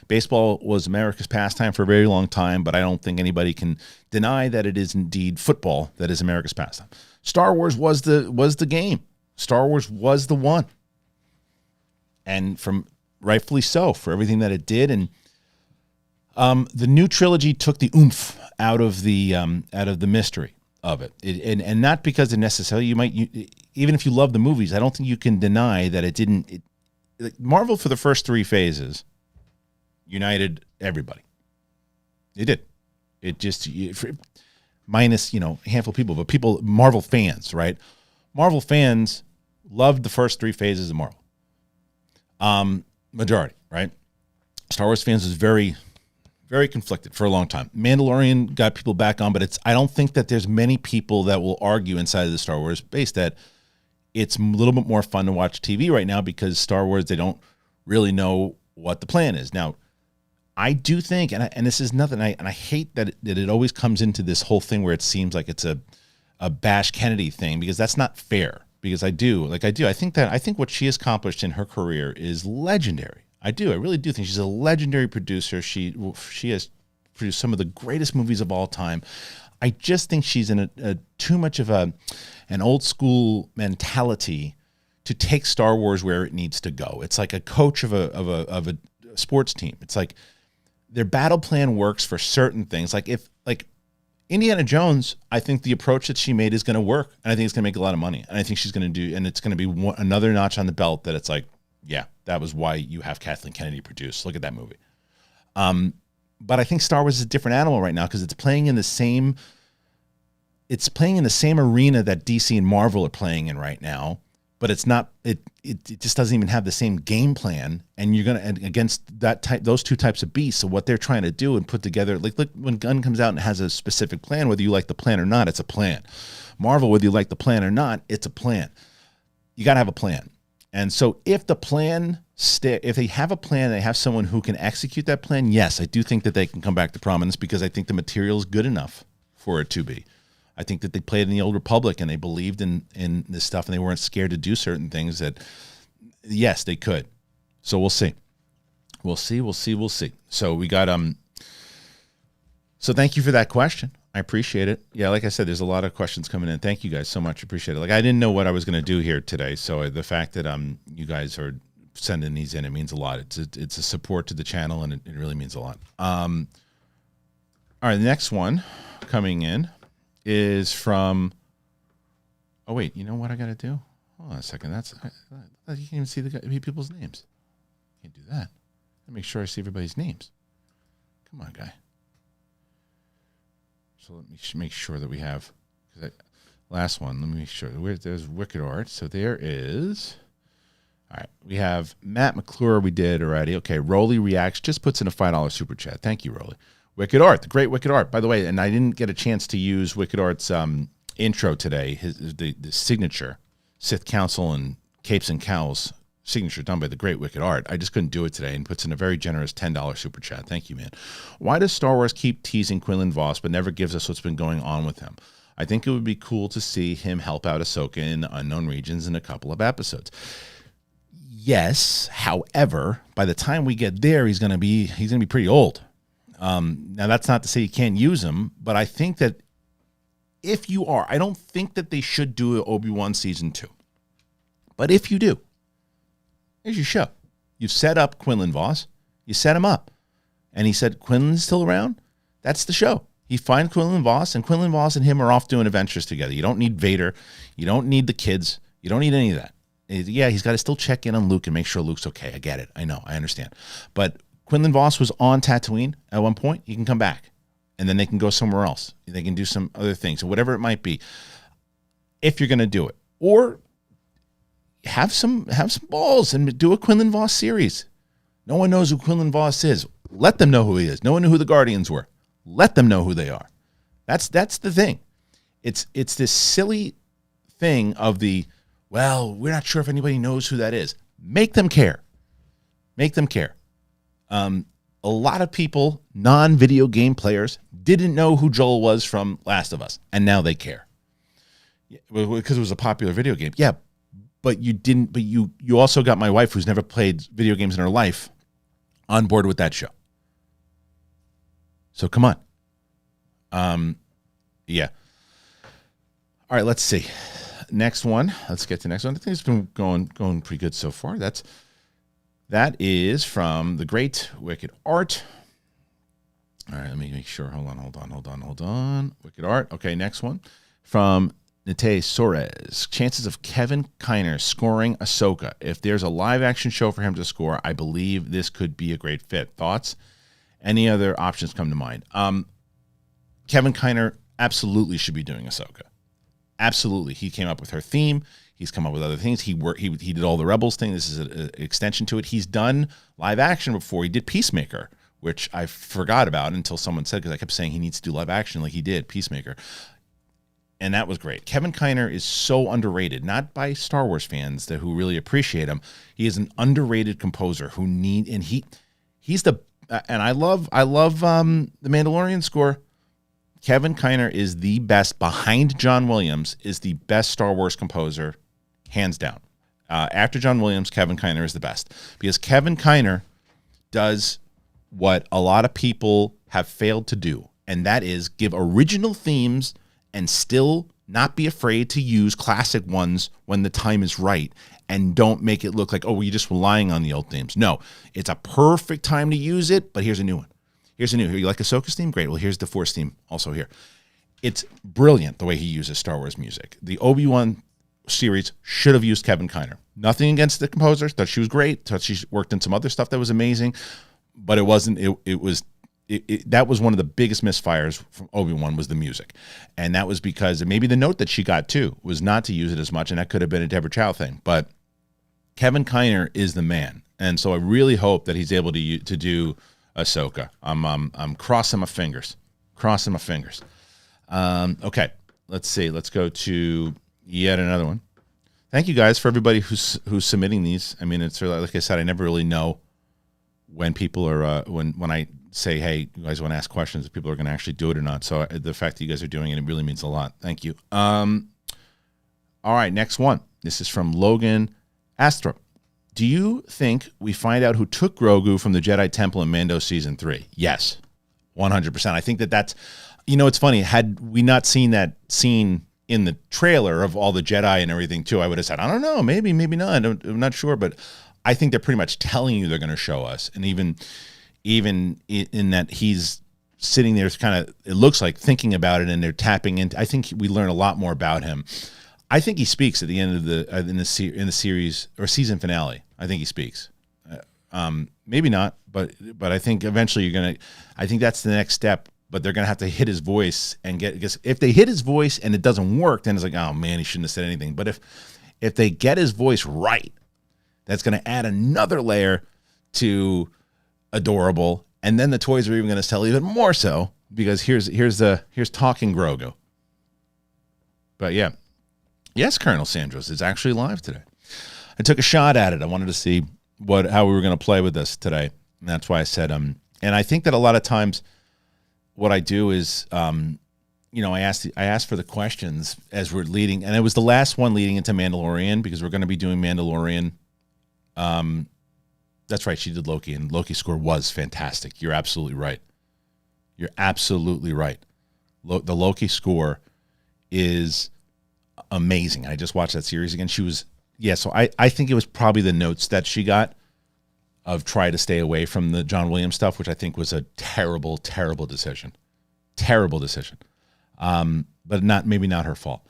Baseball was America's pastime for a very long time, but I don't think anybody can deny that it is indeed football that is America's pastime. Star Wars was the game. Star Wars was the one, and from rightfully so for everything that it did. And the new trilogy took the oomph out of the mystery of it, and not because it necessarily even if you love the movies, I don't think you can deny that it didn't. Marvel, for the first three phases, united everybody. It did. It just minus a handful of people, but Marvel fans, right? Marvel fans loved the first three phases of Marvel. Majority, right? Star Wars fans was very, very conflicted for a long time. Mandalorian got people back on, but I don't think that there's many people that will argue inside of the Star Wars base that it's a little bit more fun to watch TV right now, because Star Wars, they don't really know what the plan is. Now, I do think, and this is nothing, and I hate that it always comes into this whole thing where it seems like it's a Bash Kennedy thing, because that's not fair. Because I think what she has accomplished in her career is legendary. I really do think she's a legendary producer. She has produced some of the greatest movies of all time. I just think she's in a too much of an old school mentality to take Star Wars where it needs to go. It's like a coach of a sports team. It's like their battle plan works for certain things. Like Indiana Jones, I think the approach that she made is going to work, and I think it's going to make a lot of money, and I think she's going to do, and it's going to be another notch on the belt that it's like, yeah, that was why you have Kathleen Kennedy produce. Look at that movie. But I think Star Wars is a different animal right now, because it's playing in the same arena that DC and Marvel are playing in right now, but it's not. It just doesn't even have the same game plan, and you're gonna against those two types of beasts. So what they're trying to do and put together, like when Gunn comes out and has a specific plan, whether you like the plan or not, it's a plan. Marvel, whether you like the plan or not, it's a plan. You got to have a plan, and so if the plan if they have a plan, they have someone who can execute that plan. Yes, I do think that they can come back to prominence, because I think the material is good enough for it to be. I think that they played in the Old Republic and they believed in this stuff and they weren't scared to do certain things that, yes, they could. So we'll see. We'll see. So we got so thank you for that question. I appreciate it. Yeah, like I said, there's a lot of questions coming in. Thank you guys so much. Appreciate it. Like I didn't know what I was going to do here today, so the fact that you guys are sending these in, it means a lot. It's a support to the channel, and it really means a lot. All right, the next one coming in is from. Oh wait, you know what I got to do? Hold on a second. You can't even see the people's names. Can't do that. Let me make sure I see everybody's names. Come on, guy. So let me make sure that we have last one. Let me make sure there's Wicked Art. So there is. All right, we have Matt McClure. We did already. Okay, Rolly Reacts just puts in a $5 super chat. Thank you, Rolly. Wicked Art, the great Wicked Art. By the way, and I didn't get a chance to use Wicked Art's intro today. The signature, Sith Council and Capes and Cowls signature done by the great Wicked Art. I just couldn't do it today, and puts in a very generous $10 super chat. Thank you, man. Why does Star Wars keep teasing Quinlan Vos but never gives us what's been going on with him? I think it would be cool to see him help out Ahsoka in the unknown regions in a couple of episodes. Yes, however, by the time we get there, he's gonna be pretty old. Now that's not to say you can't use him, but I think that if you are, I don't think that they should do Obi-Wan season 2. But if you do, here's your show. You've set up Quinlan Vos. You set him up. And he said, Quinlan's still around? That's the show. He finds Quinlan Vos, and Quinlan Vos and him are off doing adventures together. You don't need Vader. You don't need the kids. You don't need any of that. Yeah, he's got to still check in on Luke and make sure Luke's okay. I get it. I know. I understand. But Quinlan Vos was on Tatooine at one point. He can come back. And then they can go somewhere else. They can do some other things or whatever it might be. If you're going to do it. Or have some balls and do a Quinlan Vos series. No one knows who Quinlan Vos is. Let them know who he is. No one knew who the Guardians were. Let them know who they are. That's the thing. It's this silly thing of we're not sure if anybody knows who that is. Make them care. Make them care. A lot of people, non-video game players, didn't know who Joel was from Last of Us, and now they care. Because it was a popular video game. Yeah, but you didn't. But you also got my wife, who's never played video games in her life, on board with that show. So come on. Yeah. All right. Let's see. Next one. Let's get to the next one. I think it's been going pretty good so far. That is from the great Wicked Art. All right. Let me make sure. Hold on. Wicked Art. Okay. Next one from Nate Soares. Chances of Kevin Kiner scoring Ahsoka. If there's a live action show for him to score, I believe this could be a great fit. Thoughts? Any other options come to mind? Kevin Kiner absolutely should be doing Ahsoka. Absolutely. He came up with her theme. He's come up with other things. He did all the Rebels thing. This is an extension to it. He's done live action before. He did Peacemaker, which I forgot about until someone said, because I kept saying he needs to do live action like he did Peacemaker. And that was great. Kevin Kiner is so underrated, not by Star Wars fans who really appreciate him. He is an underrated composer he's the, and I love the Mandalorian score. Kevin Kiner is the best, behind John Williams, is the best Star Wars composer, hands down. After John Williams, Kevin Kiner is the best. Because Kevin Kiner does what a lot of people have failed to do, and that is give original themes and still not be afraid to use classic ones when the time is right, and don't make it look like, oh, well, you're just relying on the old themes. No, it's a perfect time to use it, but here's a new one. Here's a new. You like Ahsoka's theme? Great. Well, here's the Force theme also here. It's brilliant the way he uses Star Wars music. The Obi-Wan series should have used Kevin Kiner. Nothing against the composer. Thought she was great. Thought she worked in some other stuff that was amazing, but it wasn't. That was one of the biggest misfires from Obi-Wan was the music, and that was because maybe the note that she got too was not to use it as much, and that could have been a Deborah Chow thing. But Kevin Kiner is the man, and so I really hope that he's able to do Ahsoka. I'm crossing my fingers. Okay, let's see. Let's go to yet another one. Thank you guys for everybody who's submitting these. I mean, it's really, like I said, I never really know when people are when I say, hey, you guys want to ask questions, if people are going to actually do it or not. So the fact that you guys are doing it, it really means a lot. Thank you. All right, next one. This is from Logan Astra. Do you think we find out who took Grogu from the Jedi Temple in Mando Season 3? Yes, 100%. I think that's, it's funny. Had we not seen that scene in the trailer of all the Jedi and everything too, I would have said, I don't know, maybe not. I'm not sure, but I think they're pretty much telling you they're going to show us. And even in that he's sitting there kind of, it looks like thinking about it and they're tapping into, I think we learn a lot more about him. I think he speaks at the end of in the series or season finale. I think he speaks. Maybe not, but I think eventually I think that's the next step. But they're gonna have to hit his voice and because if they hit his voice and it doesn't work, then it's like, oh man, he shouldn't have said anything. But if they get his voice right, that's gonna add another layer to adorable, and then the toys are even gonna sell even more so because here's talking Grogu. But yeah. Yes, Colonel Sandros is actually live today. I took a shot at it. I wanted to see how we were going to play with this today. And that's why I said, and I think that a lot of times what I do is, I ask for the questions as we're leading, and it was the last one leading into Mandalorian because we're going to be doing Mandalorian. That's right. She did Loki, and Loki's score was fantastic. You're absolutely right. You're absolutely right. The Loki score is amazing. I just watched that series again. So I think it was probably the notes that she got of try to stay away from the John Williams stuff, which I think was a terrible, terrible decision. Terrible decision. But maybe not her fault.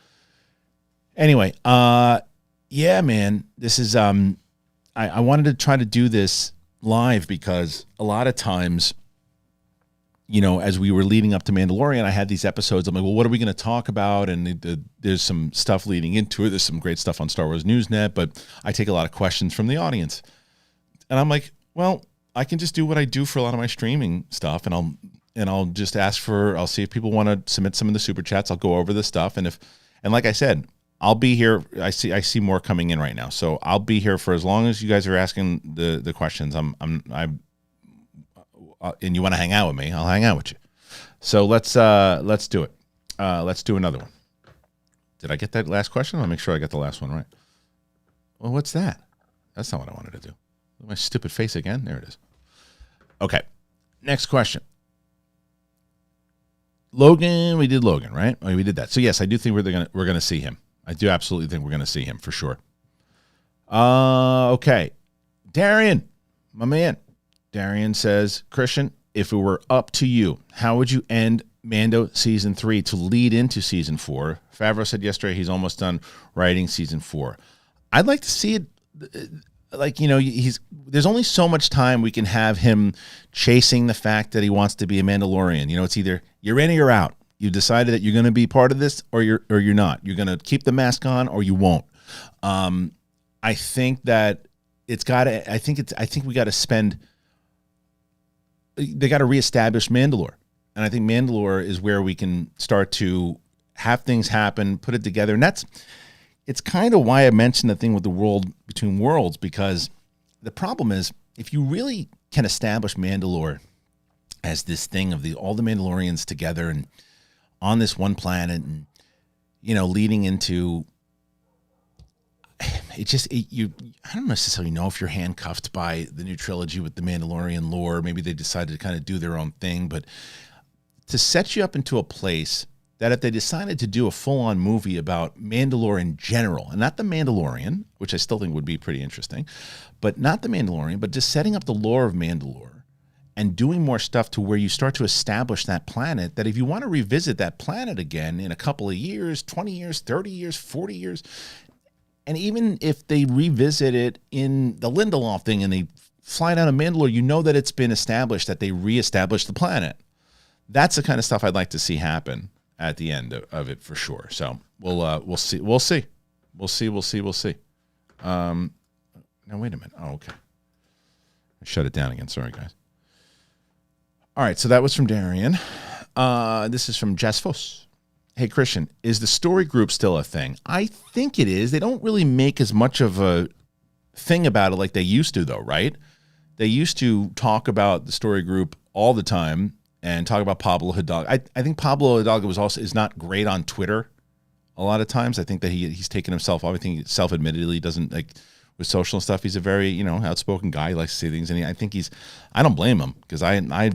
Anyway, yeah, man, this is, I wanted to try to do this live because a lot of times, as we were leading up to Mandalorian, I had these episodes. I'm like, well, what are we going to talk about? And there's some stuff leading into it. There's some great stuff on Star Wars Newsnet, but I take a lot of questions from the audience. And I'm like, well, I can just do what I do for a lot of my streaming stuff, and I'll just I'll see if people want to submit some of the super chats. I'll go over the stuff, and like I said, I'll be here. I see more coming in right now, so I'll be here for as long as you guys are asking the questions. And you want to hang out with me, I'll hang out with you. So let's do it. Let's do another one. Did I get that last question? I'll make sure I got the last one right. Well, what's that? That's not what I wanted to do. My stupid face again. There it is. Okay. Next question. Logan, we did Logan, right? We did that. So yes, I do think we're gonna see him. I do absolutely think we're gonna see him for sure. Okay. Darian, my man. Darian says, Kristian, if it were up to you, how would you end Mando Season 3 to lead into Season 4? Favreau said yesterday he's almost done writing Season 4. I'd like to see it, there's only so much time we can have him chasing the fact that he wants to be a Mandalorian. It's either you're in or you're out. You decided that you're going to be part of this or you're not. You're going to keep the mask on or you won't. I think that it's got to, I think we got to spend, they got to reestablish Mandalore. And I think Mandalore is where we can start to have things happen, put it together. And it's kind of why I mentioned the thing with the world between worlds, because the problem is if you really can establish Mandalore as this thing of all the Mandalorians together and on this one planet and, leading into I don't necessarily know if you're handcuffed by the new trilogy with the Mandalorian lore. Maybe they decided to kind of do their own thing, but to set you up into a place that if they decided to do a full-on movie about Mandalore in general, and not the Mandalorian, which I still think would be pretty interesting, but not the Mandalorian, but just setting up the lore of Mandalore and doing more stuff to where you start to establish that planet, that if you want to revisit that planet again in a couple of years, 20 years, 30 years, 40 years, and even if they revisit it in the Lindelof thing and they fly down to Mandalore, that it's been established that they reestablished the planet. That's the kind of stuff I'd like to see happen at the end of it for sure. So we'll see. Now wait a minute. Oh, okay. I shut it down again. Sorry, guys. All right. So that was from Darian. This is from Jess Foss. Hey, Kristian, is the story group still a thing? I think it is. They don't really make as much of a thing about it like they used to, though, right? they used to talk about the story group all the time and talk about Pablo Hidalgo. I think Pablo Hidalgo is not great on Twitter a lot of times. I think that he's taken himself off. I think he self-admittedly doesn't like with social stuff. He's a very, outspoken guy. He likes to say things. And I don't blame him because I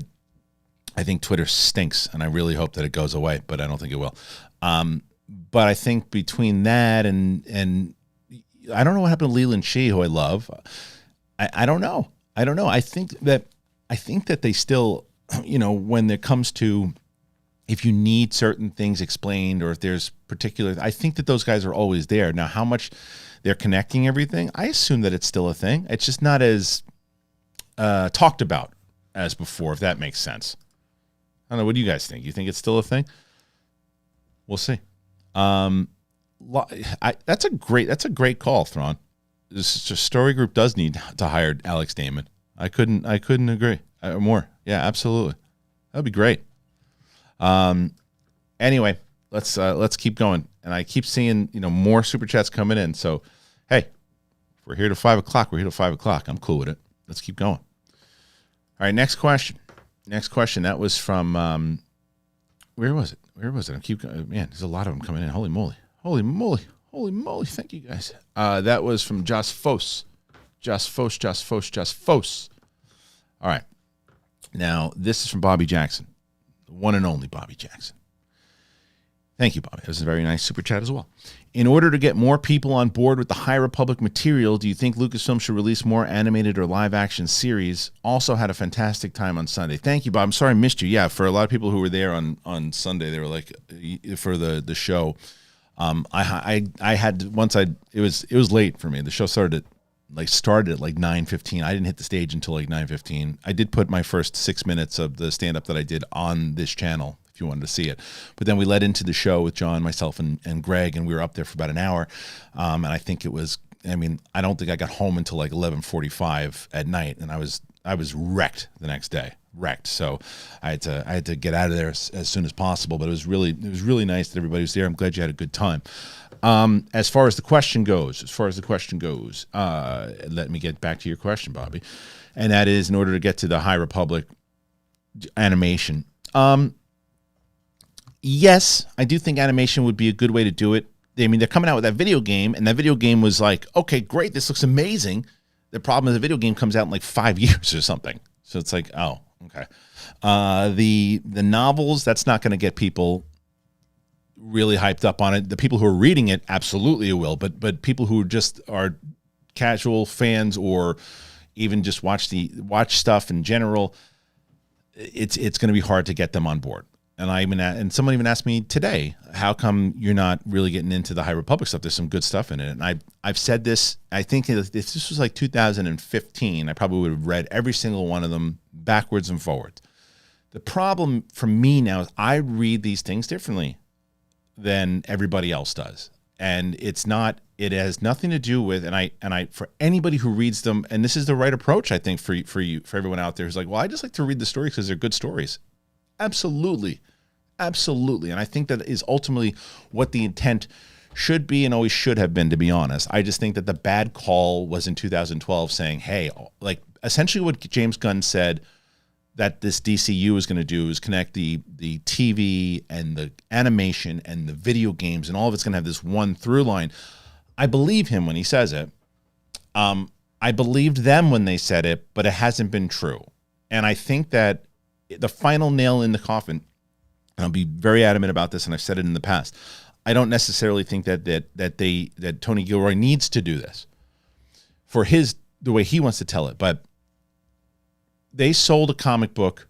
think Twitter stinks and I really hope that it goes away, but I don't think it will. But I think between that and I don't know what happened to Leland Shee, who I love. I don't know. I think that they still, when it comes to if you need certain things explained or if there's particular, I think that those guys are always there. Now, how much they're connecting everything, I assume that it's still a thing. It's just not as talked about as before, if that makes sense. I don't know. What do you guys think? You think it's still a thing? We'll see. That's a great call, Thrawn. This story group does need to hire Alex Damon. I couldn't agree more. Yeah, absolutely. That'd be great. Anyway, let's keep going. And I keep seeing, more super chats coming in. So, hey, if we're here to 5 o'clock, we're here to 5 o'clock. I'm cool with it. Let's keep going. All right. Next question. That was from, where was it? I keep going. Man, there's a lot of them coming in. Holy moly. Thank you guys. That was from Joss Fos. All right. Now, this is from Bobby Jackson, the one and only Bobby Jackson. Thank you, Bobby. That was a very nice super chat as well. In order to get more people on board with the High Republic material, do you think Lucasfilm should release more animated or live-action series? Also had a fantastic time on Sunday. Thank you, Bob. I'm sorry I missed you. Yeah, for a lot of people who were there on Sunday, they were like, for the show. I had once it was late for me. The show started at 9:15. I didn't hit the stage until 9:15. I did put my first 6 minutes of the stand-up that I did on this channel if you wanted to see it. But then we led into the show with John, myself, and Greg, and we were up there for about an hour. And I think it was, I don't think I got home until 11:45 at night, and I was wrecked the next day. So I had to get out of there as soon as possible. But it was really nice that everybody was there. I'm glad you had a good time. As far as the question goes, let me get back to your question, Bobby, and that is in order to get to the High Republic animation. Yes, I do think animation would be a good way to do it. They're coming out with that video game, and that video game was like, okay, great, this looks amazing. The problem is the video game comes out in 5 years or something. So it's like, oh, okay. The novels, that's not going to get people really hyped up on it. The people who are reading it, absolutely it will. But people who just are casual fans or even just watch stuff in general, it's going to be hard to get them on board. And someone even asked me today, how come you're not really getting into the High Republic stuff? There's some good stuff in it. And I've said this, I think if this was 2015, I probably would have read every single one of them backwards and forwards. The problem for me now is I read these things differently than everybody else does. And it has nothing to do with, and I for anybody who reads them, and this is the right approach, I think, for everyone out there who's like, well, I just like to read the stories because they're good stories. Absolutely. And I think that is ultimately what the intent should be and always should have been, to be honest. I just think that the bad call was in 2012 saying, hey, essentially what James Gunn said that this DCU is going to do is connect the TV and the animation and the video games, and all of it's going to have this one through line. I believe him when he says it. I believed them when they said it, but it hasn't been true. And I think that the final nail in the coffin, and I'll be very adamant about this, and I've said it in the past, I don't necessarily think that Tony Gilroy needs to do this for the way he wants to tell it, but they sold a comic book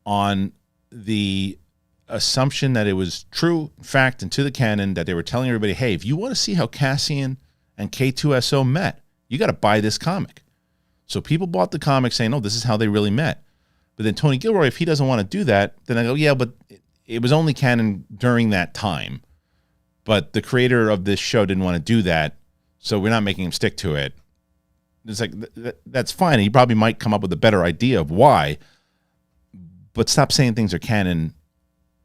on the assumption that it was true fact and to the canon, that they were telling everybody, hey, if you want to see how Cassian and K2SO met, you got to buy this comic. So people bought the comic saying, oh, this is how they really met. But then Tony Gilroy, if he doesn't want to do that, then I go, yeah, but it was only canon during that time. But the creator of this show didn't want to do that, so we're not making him stick to it. It's like, that's fine. He probably might come up with a better idea of why, but stop saying things are canon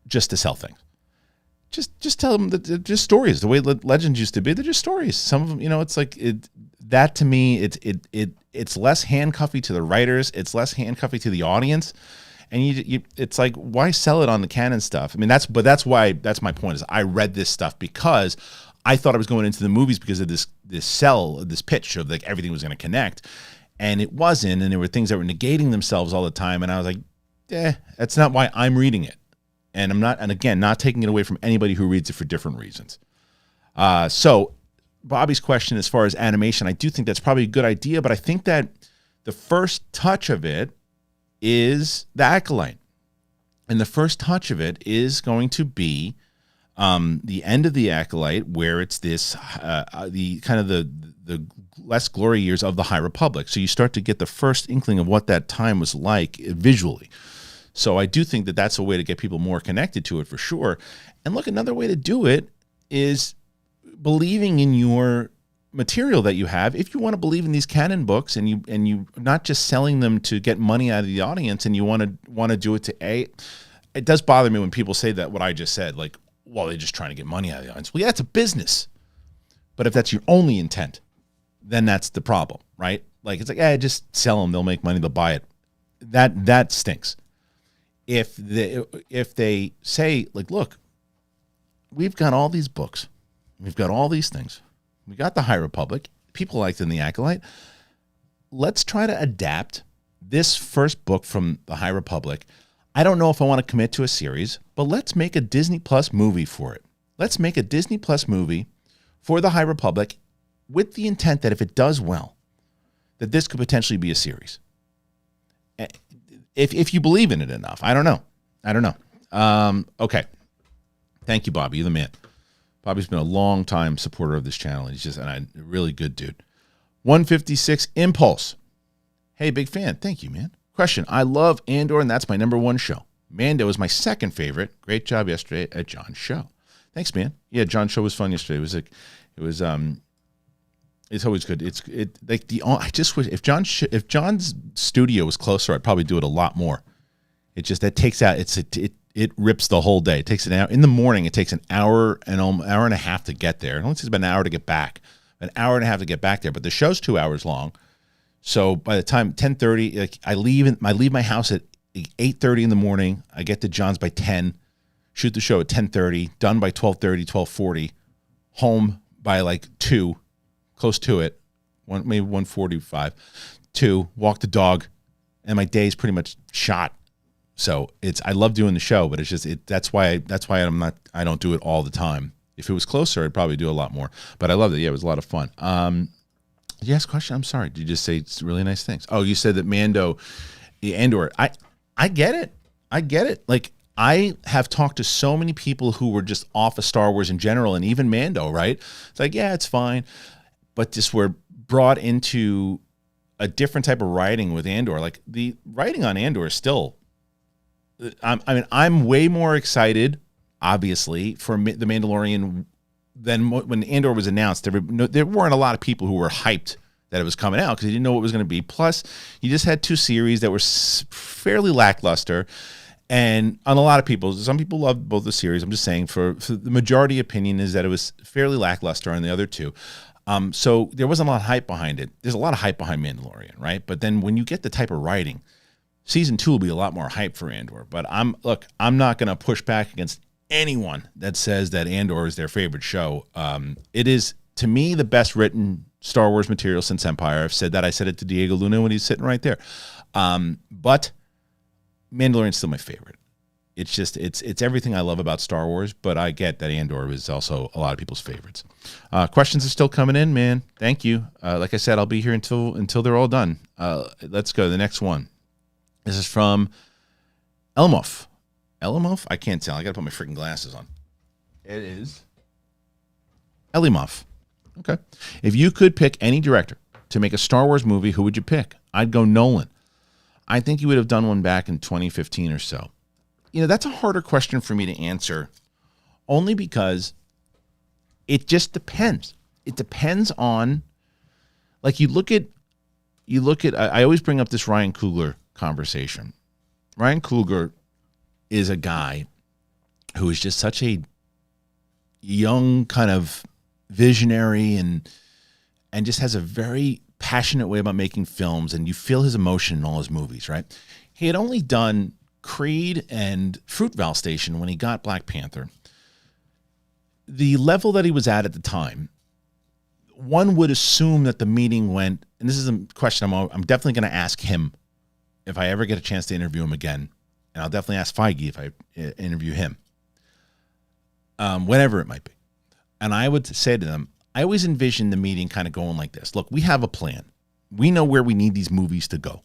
just to sell things. Just tell them that they're just stories. The way legends used to be, they're just stories. Some of them, it's like that to me. it's less handcuffy to the writers, it's less handcuffy to the audience, and it's like, why sell it on the canon stuff? I mean, that's my point is I read this stuff because I thought I was going into the movies because of this pitch of like everything was going to connect, and it wasn't, and there were things that were negating themselves all the time, and I was like, that's not why I'm reading it. And I'm not, and again, not taking it away from anybody who reads it for different reasons. So Bobby's question as far as animation, I do think that's probably a good idea, but I think that the first touch of it is the Acolyte. And the first touch of it is going to be the end of the Acolyte, where it's this, the kind of the less glory years of the High Republic. So you start to get the first inkling of what that time was like visually. So I do think that that's a way to get people more connected to it for sure. And look, another way to do it is believing in your material that you have. If you want to believe in these canon books and you not just selling them to get money out of the audience, and you want to do it it does bother me when people say that what I just said, like, well, they're just trying to get money out of the audience. Well, yeah, it's a business. But if that's your only intent, then that's the problem, right? Like, it's like, just sell them, they'll make money, they'll buy it. That stinks. If they say, like, look, we've got all these books, we've got all these things, we got the High Republic, people liked in the Acolyte, let's try to adapt this first book from the High Republic. I don't know if I want to commit to a series, but let's make a Disney Plus movie for it. Let's make a Disney Plus movie for the High Republic with the intent that if it does well, that this could potentially be a series. If you believe in it enough. I don't know. Okay. Thank you, Bobby. You're the man. Bobby's been a long time supporter of this channel. He's just a really good dude. 156 Impulse. Hey, big fan. Thank you, man. Question. I love Andor, and that's my number one show. Mando is my second favorite. Great job yesterday at John's show. Thanks, man. Yeah, John's show was fun yesterday. It's always good. I just wish if John's studio was closer, I'd probably do it a lot more. It takes out, it rips the whole day. It takes an hour in the morning. It takes an hour and a half to get there. It only takes about an hour to get back, an hour and a half to get back there. But the show's 2 hours long. So by the time 10:30, like I leave my house at 8:30 in the morning. I get to John's by 10, shoot the show at 10:30, done by 12:30, 12:40, home by like 2, close to it, maybe 1:45, 2, walk the dog, and my day's pretty much shot. So I love doing the show, but it's just that's why I don't do it all the time. If it was closer, I'd probably do a lot more. But I loved it. Yeah, it was a lot of fun. Did you ask a question? I'm sorry. Did you just say it's really nice things? Oh, you said that Andor. I get it. Like, I have talked to so many people who were just off of Star Wars in general, and even Mando, right? It's like, yeah, it's fine. But just were brought into a different type of writing with Andor. Like, the writing on Andor is still, I'm way more excited, obviously, for The Mandalorian than when Andor was announced. There weren't a lot of people who were hyped that it was coming out because they didn't know what it was going to be. Plus, you just had 2 series that were fairly lackluster. And on a lot of people, some people loved both the series. I'm just saying, for the majority opinion is that it was fairly lackluster on the other 2. So there wasn't a lot of hype behind it. There's a lot of hype behind Mandalorian, right? But then when you get the type of writing, season 2 will be a lot more hype for Andor. But I'm not going to push back against anyone that says that Andor is their favorite show. It is, to me, the best written Star Wars material since Empire. I've said that. I said it to Diego Luna when he's sitting right there. But Mandalorian's still my favorite. It's just, it's everything I love about Star Wars, but I get that Andor is also a lot of people's favorites. Questions are still coming in, man. Thank you. Like I said, I'll be here until they're all done. Let's go to the next one. This is from Elmoff. Elmoff? I can't tell. I got to put my freaking glasses on. It is Elimoff. Okay. If you could pick any director to make a Star Wars movie, who would you pick? I'd go Nolan. I think he would have done one back in 2015 or so. That's a harder question for me to answer, only because it just depends. It depends on, like, you look at, I always bring up this Ryan Coogler conversation. Ryan Coogler is a guy who is just such a young kind of visionary and just has a very passionate way about making films, and you feel his emotion in all his movies, right? He had only done Creed and Fruitvale Station when he got Black Panther. The level that he was at the time, one would assume that the meeting went, and this is a question I'm definitely going to ask him if I ever get a chance to interview him again, and I'll definitely ask Feige if I interview him, whenever it might be. And I would say to them, I always envision the meeting kind of going like this. Look, we have a plan. We know where we need these movies to go.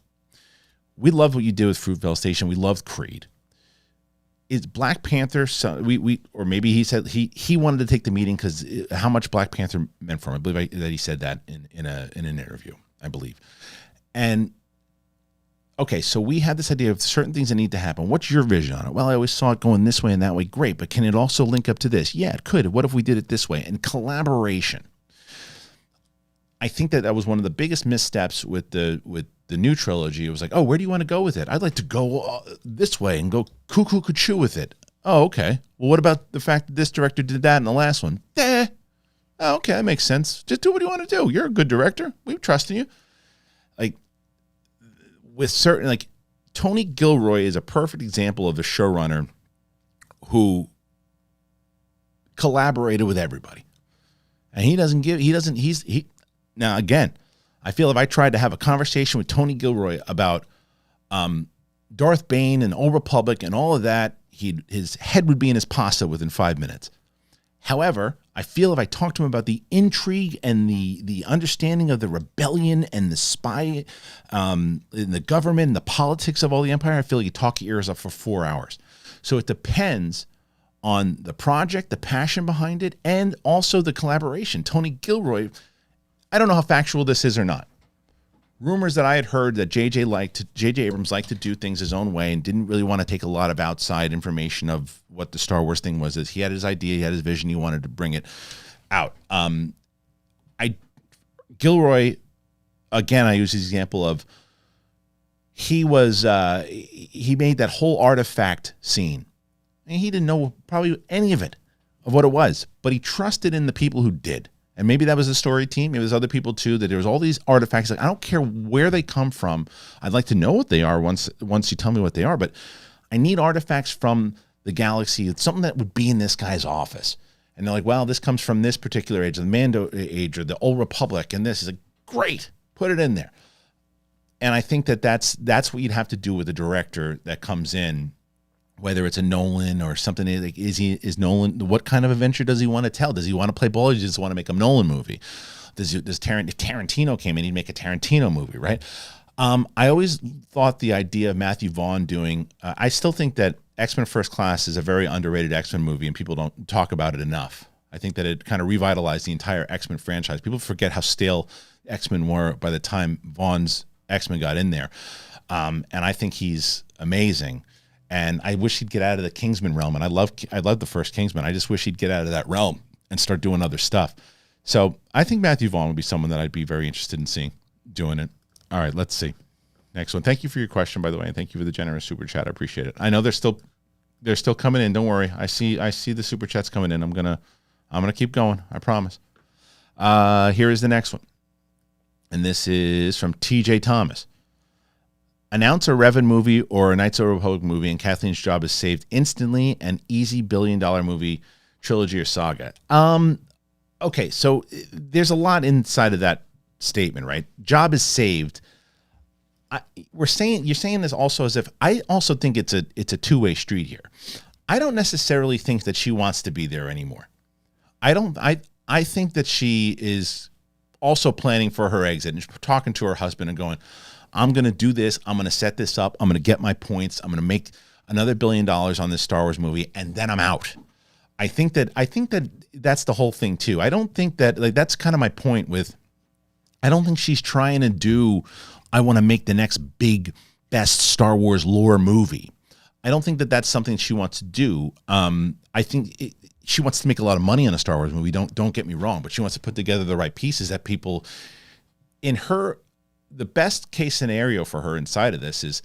We love what you did with Fruitvale Station. We loved Creed. Is Black Panther, or maybe he said he wanted to take the meeting because how much Black Panther meant for him. I believe that he said that in an interview, I believe. And okay, so we had this idea of certain things that need to happen. What's your vision on it? Well, I always saw it going this way and that way. Great, but can it also link up to this? Yeah, it could. What if we did it this way? And collaboration. I think that was one of the biggest missteps with the new trilogy. It was like, oh, where do you want to go with it? I'd like to go this way and go cuckoo with it. Oh, okay. Well, what about the fact that this director did that in the last one? Oh, okay, that makes sense. Just do what you want to do. You're a good director. We trust in you. Like, with certain, like, Tony Gilroy is a perfect example of a showrunner who collaborated with everybody. And now again, I feel if I tried to have a conversation with Tony Gilroy about Darth Bane and Old Republic and all of that, his head would be in his pasta within 5 minutes. However, I feel if I talked to him about the intrigue and the understanding of the rebellion and the spy in the government and the politics of all the empire, I feel like you talk your ears up for 4 hours. So it depends on the project, the passion behind it, and also the collaboration. Tony Gilroy, I don't know how factual this is or not. Rumors that I had heard that J.J. Abrams liked to do things his own way and didn't really want to take a lot of outside information of what the Star Wars thing was. Is he had his idea, he had his vision, he wanted to bring it out. Gilroy, again, I use the example of he made that whole artifact scene. And he didn't know probably any of it, of what it was, but he trusted in the people who did. And maybe that was the story team. Maybe there's other people too, that there was all these artifacts. Like, I don't care where they come from. I'd like to know what they are once you tell me what they are. But I need artifacts from the galaxy. It's something that would be in this guy's office. And they're like, well, this comes from this particular age, the Mando age or the Old Republic. And this is like, great, put it in there. And I think that's what you'd have to do with a director that comes in, whether it's a Nolan or something. Like, is Nolan, what kind of adventure does he want to tell? Does he want to play ball, or does he just want to make a Nolan movie? If Tarantino came in, he'd make a Tarantino movie, right? I always thought the idea of Matthew Vaughn doing, I still think that X-Men First Class is a very underrated X-Men movie, and people don't talk about it enough. I think that it kind of revitalized the entire X-Men franchise. People forget how stale X-Men were by the time Vaughn's X-Men got in there. And I think he's amazing. And I wish he'd get out of the Kingsman realm. And I love the first Kingsman. I just wish he'd get out of that realm and start doing other stuff. So I think Matthew Vaughn would be someone that I'd be very interested in seeing doing it. All right, let's see. Next one. Thank you for your question, by the way, and thank you for the generous super chat. I appreciate it. I know they're still coming in. Don't worry. I see the super chats coming in. I'm gonna keep going. I promise. Here is the next one, and this is from TJ Thomas. Announce a Revan movie or a Knights of the Republic movie, and Kathleen's job is saved instantly. An easy $1 billion movie, trilogy, or saga. Okay, so there's a lot inside of that statement, right? Job is saved. You're saying this also as if I also think it's a two-way street here. I don't necessarily think that she wants to be there anymore. I think that she is also planning for her exit and talking to her husband and going, I'm going to do this. I'm going to set this up. I'm going to get my points. I'm going to make another $1 billion on this Star Wars movie, and then I'm out. I think that that's the whole thing too. I don't think that, like, that's kind of my point with, I don't think she's trying to do, I want to make the next big, best Star Wars lore movie. I don't think that that's something she wants to do. I think she wants to make a lot of money on a Star Wars movie. Don't get me wrong, but she wants to put together the right pieces that people in her. The best case scenario for her inside of this is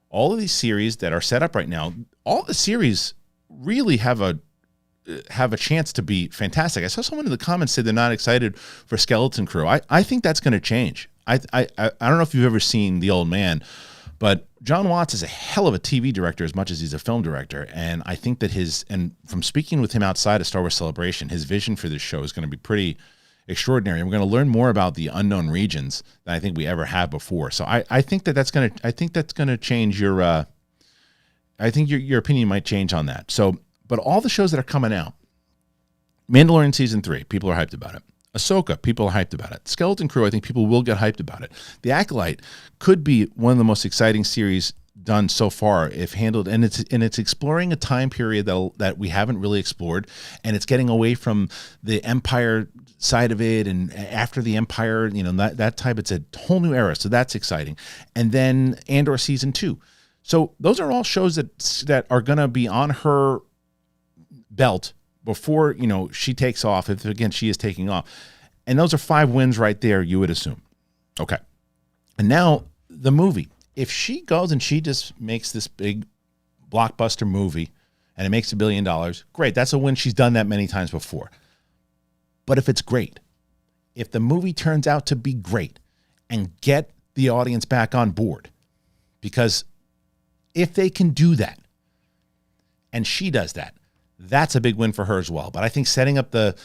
all of these series that are set up right now. All the series really have a chance to be fantastic. I saw someone in the comments say they're not excited for Skeleton Crew. I think that's going to change. I don't know if you've ever seen The Old Man, but John Watts is a hell of a TV director as much as he's a film director. And I think that and from speaking with him outside of Star Wars Celebration, his vision for this show is going to be pretty extraordinary. And we're going to learn more about the unknown regions than I think we ever have before. So I think that's going to change your, I think your opinion might change on that. So, but all the shows that are coming out, Mandalorian season 3, people are hyped about it. Ahsoka, people are hyped about it. Skeleton Crew, I think people will get hyped about it. The Acolyte could be one of the most exciting series done so far if handled, and it's exploring a time period that we haven't really explored, and it's getting away from the Empire side of it, and after the Empire, that type. It's a whole new era, so that's exciting. And then Andor season 2. So those are all shows that are going to be on her belt before she takes off. If again she is taking off, and those are 5 wins right there, you would assume. Okay, and now the movie. If she goes and she just makes this big blockbuster movie and it makes $1 billion, great. That's a win. She's done that many times before. But if it's great, if the movie turns out to be great and get the audience back on board, because if they can do that and she does that, that's a big win for her as well. But I think setting up the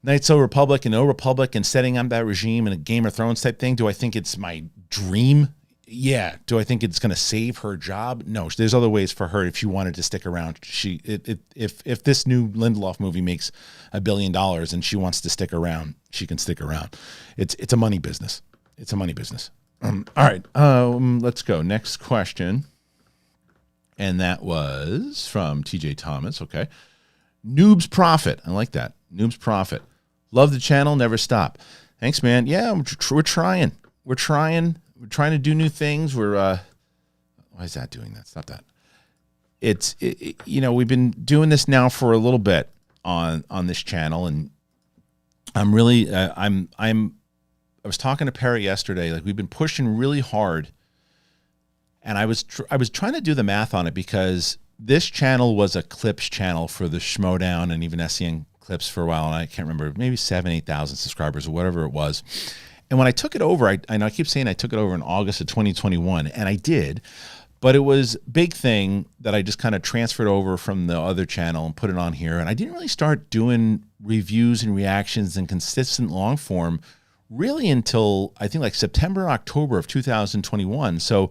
Knights of Republic and Old Republic and setting up that regime and a Game of Thrones type thing, do I think it's my dream? Yeah. Do I think it's going to save her job? No. There's other ways for her if she wanted to stick around. If this new Lindelof movie makes $1 billion and she wants to stick around, she can stick around. It's a money business. It's a money business. All right. Let's go. Next question. And that was from TJ Thomas. Okay. Noob's Profit. I like that. Noob's Profit. Love the channel. Never stop. Thanks, man. Yeah, we're trying. We're trying to do new things. Why is that doing that? Stop that. We've been doing this now for a little bit on this channel, and I'm really, I was talking to Perry yesterday. Like, we've been pushing really hard, and I was trying to do the math on it, because this channel was a clips channel for the Schmodown and even SCN clips for a while, and I can't remember, maybe 7,000-8,000 subscribers or whatever it was. And when I took it over, I keep saying I took it over in August of 2021, and I did, but it was a big thing that I just kind of transferred over from the other channel and put it on here. And I didn't really start doing reviews and reactions and consistent long form really until I think like September, October of 2021. So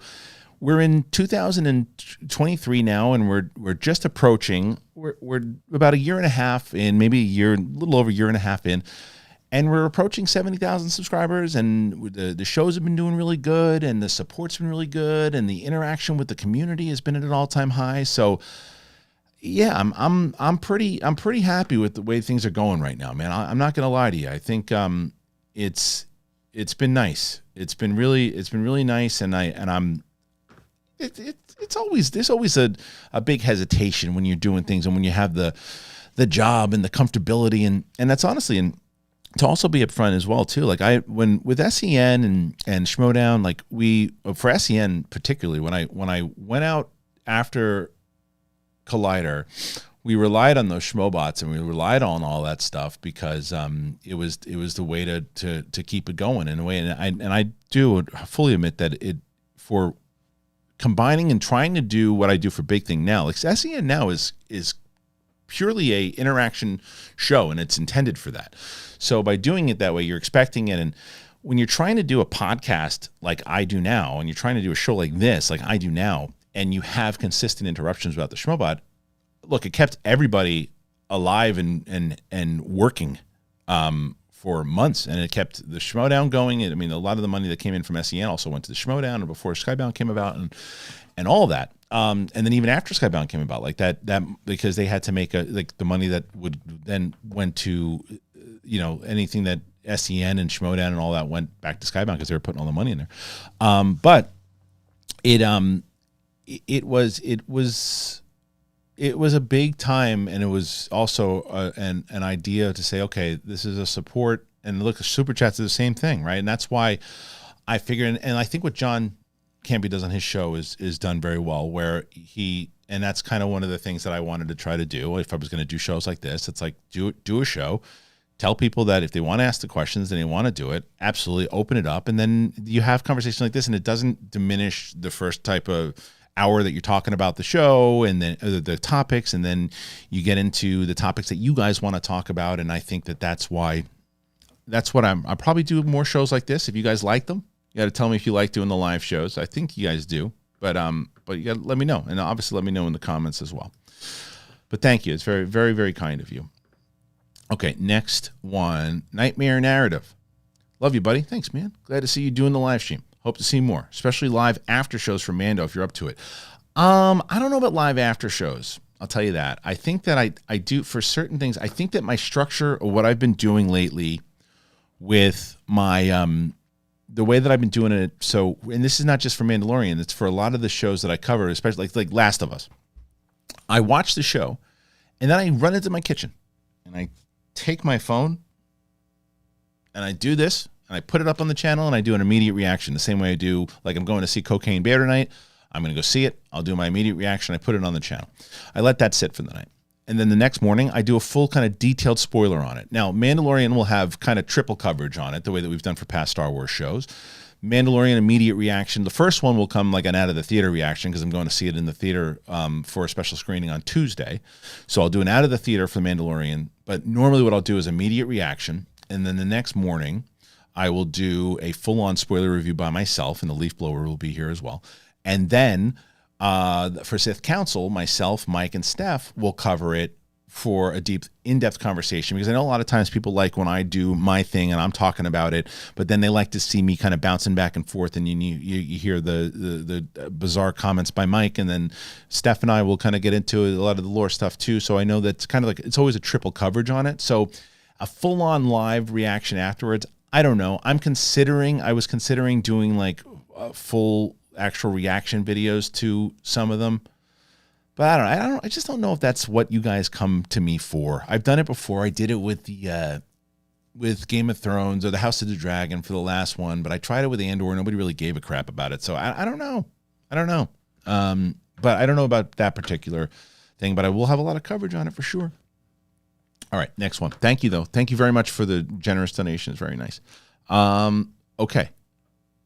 we're in 2023 now, and we're just approaching, we're about a year and a half in, maybe a little over a year and a half in. And we're approaching 70,000 subscribers, and the shows have been doing really good, and the support's been really good, and the interaction with the community has been at an all-time high. So, yeah, I'm pretty happy with the way things are going right now, man. I'm not gonna lie to you. I think it's been nice. It's been really nice, and there's always a big hesitation when you're doing things and when you have the job and the comfortability, and that's honestly and to also be upfront as well too. Like when with SEN and Schmodown, like for SEN particularly, when I went out after Collider, we relied on those Schmobots and we relied on all that stuff because it was the way to keep it going in a way. And I do fully admit that for combining and trying to do what I do for Big Thing now, like SEN now is purely a interaction show, and it's intended for that. So by doing it that way, you're expecting it. And when you're trying to do a podcast like I do now, and you're trying to do a show like this, like I do now, and you have consistent interruptions about the Schmobot, look, it kept everybody alive and working for months, and it kept the Schmodown going. I mean, a lot of the money that came in from SEN also went to the Schmodown, and before Skybound came about, and all that. And then even after Skybound came about, like that because they had to make the money that would then went to, anything that SEN and Schmodown and all that went back to Skybound because they were putting all the money in there. But it was a big time, and it was also an idea to say, okay, this is a support, and look, Super Chats are the same thing, right? And that's why I figured, and I think what John Campy does on his show is done very well, where and that's kind of one of the things that I wanted to try to do if I was going to do shows like this. It's like do a show, Tell people that if they want to ask the questions and they want to do it, absolutely open it up. And then you have conversations like this, and it doesn't diminish the first type of hour that you're talking about the show and then the topics. And then you get into the topics that you guys want to talk about. And I think that that's what I'll probably do more shows like this. If you guys like them, you got to tell me if you like doing the live shows. I think you guys do, but you got to let me know. And obviously let me know in the comments as well. But thank you. It's very, very, very kind of you. Okay, next one, Nightmare Narrative. Love you, buddy. Thanks, man. Glad to see you doing the live stream. Hope to see more, especially live after shows for Mando if you're up to it. I don't know about live after shows. I'll tell you that. I think that I do for certain things. I think that my structure or what I've been doing lately with my the way that I've been doing it. So, and this is not just for Mandalorian. It's for a lot of the shows that I cover, especially like Last of Us. I watch the show, and then I run into my kitchen, and I take my phone and I do this and I put it up on the channel and I do an immediate reaction the same way I do, like I'm going to see Cocaine Bear tonight. I'm going to go see it. I'll do my immediate reaction. I put it on the channel. I let that sit for the night. And then the next morning I do a full kind of detailed spoiler on it. Now, Mandalorian will have kind of triple coverage on it, the way that we've done for past Star Wars shows. Mandalorian immediate reaction. The first one will come like an out of the theater reaction because I'm going to see it in the theater for a special screening on Tuesday. So I'll do an out of the theater for Mandalorian. But normally what I'll do is immediate reaction. And then the next morning I will do a full-on spoiler review by myself, and the leaf blower will be here as well. And then for Sith Council, myself, Mike, and Steph will cover it for a deep, in-depth conversation, because I know a lot of times people like when I do my thing and I'm talking about it, but then they like to see me kind of bouncing back and forth, and you hear the bizarre comments by Mike, and then Steph and I will kind of get into a lot of the lore stuff too. So I know that's kind of like, it's always a triple coverage on it. So a full-on live reaction afterwards, I don't know. I was considering doing like full actual reaction videos to some of them. But I just don't know if that's what you guys come to me for. I've done it before. I did it with the with Game of Thrones or the House of the Dragon for the last one, but I tried it with Andor. Nobody really gave a crap about it. So I don't know. But I don't know about that particular thing, but I will have a lot of coverage on it for sure. All right, next one. Thank you, though. Thank you very much for the generous donations. Very nice. Okay,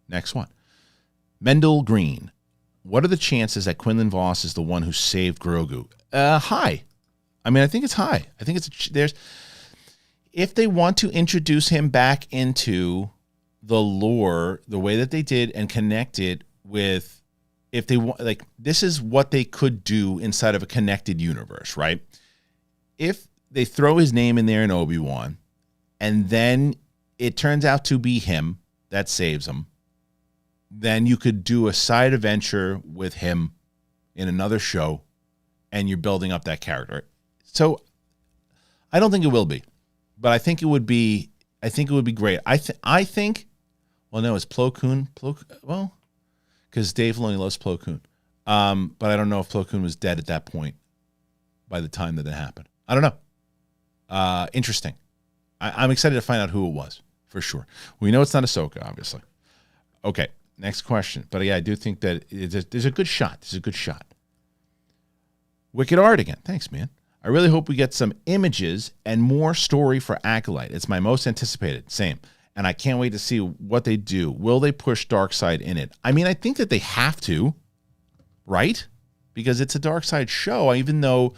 next one. Mendel Green. What are the chances that Quinlan Vos is the one who saved Grogu? High. I mean, I think it's high. I think there's, if they want to introduce him back into the lore the way that they did and connect it with, if they want, like, this is what they could do inside of a connected universe, right? If they throw his name in there in Obi-Wan, and then it turns out to be him that saves him, then you could do a side adventure with him in another show, and you're building up that character. So I don't think it will be, but I think it would be. I think it would be great. I think. Well, no, it's Plo Koon. Well, because Dave Filoni loves Plo Koon, but I don't know if Plo Koon was dead at that point by the time that it happened. I don't know. Interesting. I'm excited to find out who it was for sure. We know it's not Ahsoka, obviously. Okay. Next question. But yeah, I do think that there's a good shot. There's a good shot. Wicked Art again. Thanks, man. I really hope we get some images and more story for Acolyte. It's my most anticipated. Same. And I can't wait to see what they do. Will they push Darkseid in it? I mean, I think that they have to, right? Because it's a Darkseid show, even though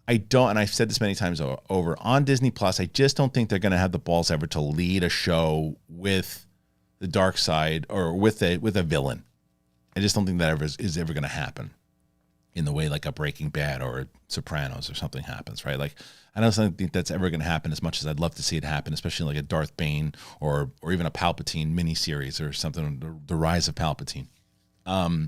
I don't, and I've said this many times over, on Disney Plus, I just don't think they're going to have the balls ever to lead a show with the dark side or with a villain. I just don't think that is ever going to happen in the way like a Breaking Bad or a Sopranos or something happens, right? Like, I don't think that's ever going to happen as much as I'd love to see it happen, especially like a Darth Bane or even a Palpatine miniseries or something, the Rise of Palpatine. Yeah,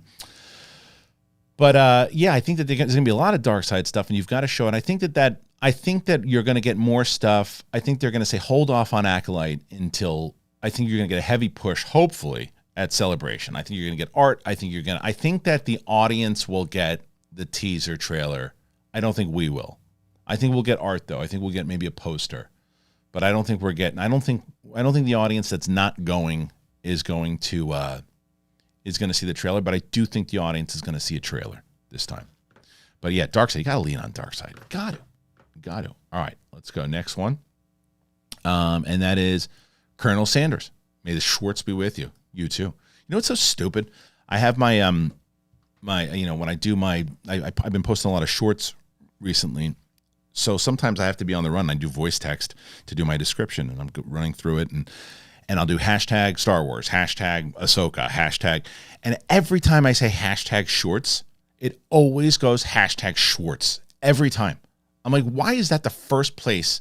I think that there's going to be a lot of dark side stuff, and you've got to show it. I think that you're going to get more stuff. I think they're going to say hold off on Acolyte until. I think you're going to get a heavy push, hopefully, at Celebration. I think you're going to get art. I think that the audience will get the teaser trailer. I don't think we will. I think we'll get art, though. I think we'll get maybe a poster. But I don't think I don't think the audience that's not going is going to see the trailer, but I do think the audience is going to see a trailer this time. But yeah, Darkseid, you got to lean on Darkseid. Got to. All right, let's go. Next one. And that is Colonel Sanders. May the Schwartz be with you. You too. You know what's so stupid? I have my when I do I've been posting a lot of shorts recently. So sometimes I have to be on the run. I do voice text to do my description, and I'm running through it, and I'll do hashtag Star Wars, hashtag Ahsoka, hashtag, and every time I say hashtag shorts, it always goes hashtag Schwartz every time. I'm like, why is that the first place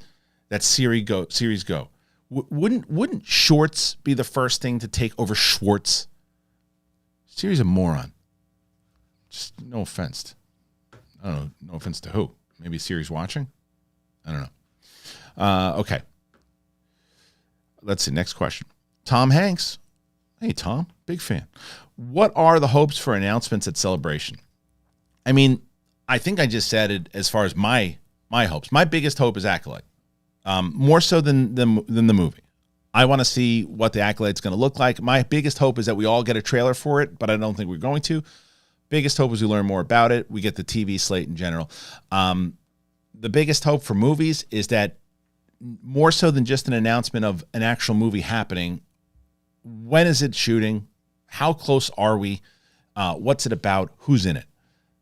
that series go? Wouldn't Shorts be the first thing to take over Schwartz? Siri's a moron. Just no offense. I don't know. No offense to who? Maybe Siri's watching? I don't know. Okay. Let's see. Next question. Tom Hanks. Hey, Tom. Big fan. What are the hopes for announcements at Celebration? I mean, I think I just said it as far as my hopes. My biggest hope is Acolyte. More so than the movie. I want to see what the Acolyte's going to look like. My biggest hope is that we all get a trailer for it, but I don't think we're going to. Biggest hope is we learn more about it. We get the TV slate in general. The biggest hope for movies is that more so than just an announcement of an actual movie happening, when is it shooting? How close are we? What's it about? Who's in it?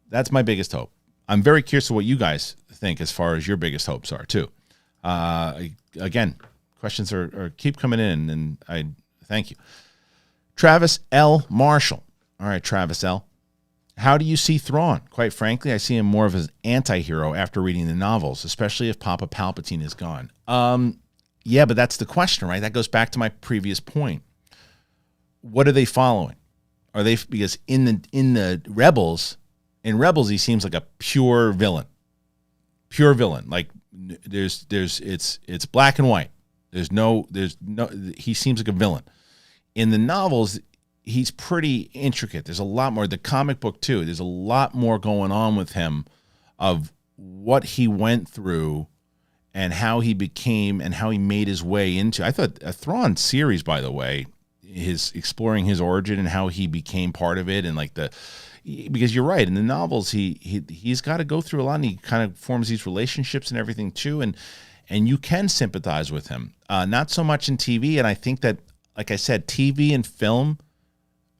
That's my biggest hope. I'm very curious of what you guys think as far as your biggest hopes are too. Again, questions are keep coming in, and I thank you. Travis L. Marshall. All right, Travis L. How do you see Thrawn? Quite frankly, I see him more of an anti-hero after reading the novels, especially if Papa Palpatine is gone. Yeah, but that's the question, right? That goes back to my previous point. What are they following? Are they, because in the Rebels, he seems like a pure villain. Pure villain. Like it's black and white. There's no he seems like a villain. In the novels, he's pretty intricate. There's a lot more. The comic book too. There's a lot more going on with him of what he went through and how he became and how he made his way into. I thought a Thrawn series, by the way, his exploring his origin and how he became part of it, and like because you're right, in the novels he's got to go through a lot, and he kind of forms these relationships and everything too, and you can sympathize with him. Not so much in TV, and I think that, like I said, TV and film,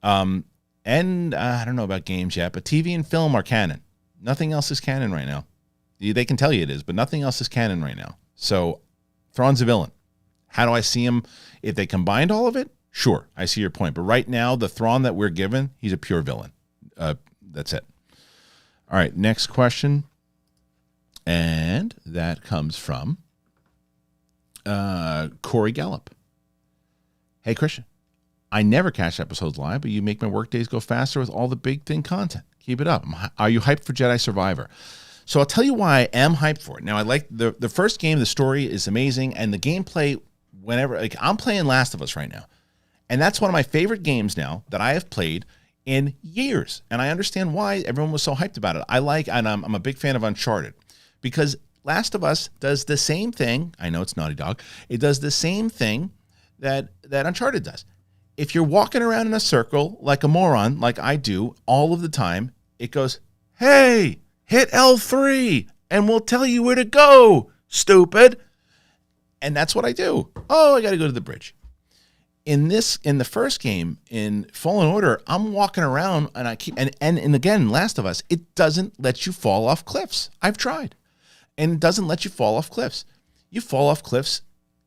and I don't know about games yet, but TV and film are canon. Nothing else is canon right now. They can tell you it is, but nothing else is canon right now. So Thrawn's a villain. How do I see him? If they combined all of it, sure, I see your point. But right now, the Thrawn that we're given, he's a pure villain. That's it. All right, next question. And that comes from Corey Gallup. Hey, Kristian. I never catch episodes live, but you make my work days go faster with all the big thing content. Keep it up. Are you hyped for Jedi Survivor? So I'll tell you why I am hyped for it. Now, I like the first game. The story is amazing, and the gameplay, whenever, like, I'm playing Last of Us right now, and that's one of my favorite games now that I have played in years, and I understand why everyone was so hyped about it. I'm a big fan of Uncharted, because Last of Us does the same thing. I know it's Naughty Dog. It does the same thing that Uncharted does. If you're walking around in a circle like a moron, like I do all of the time, it goes, hey, hit L3 and we'll tell you where to go, stupid. And that's what I do. Oh, I got to go to the bridge. In the first game, in Fallen Order, I'm walking around and I keep, and again, Last of Us, it doesn't let you fall off cliffs. I've tried. And it doesn't let you fall off cliffs. You fall off cliffs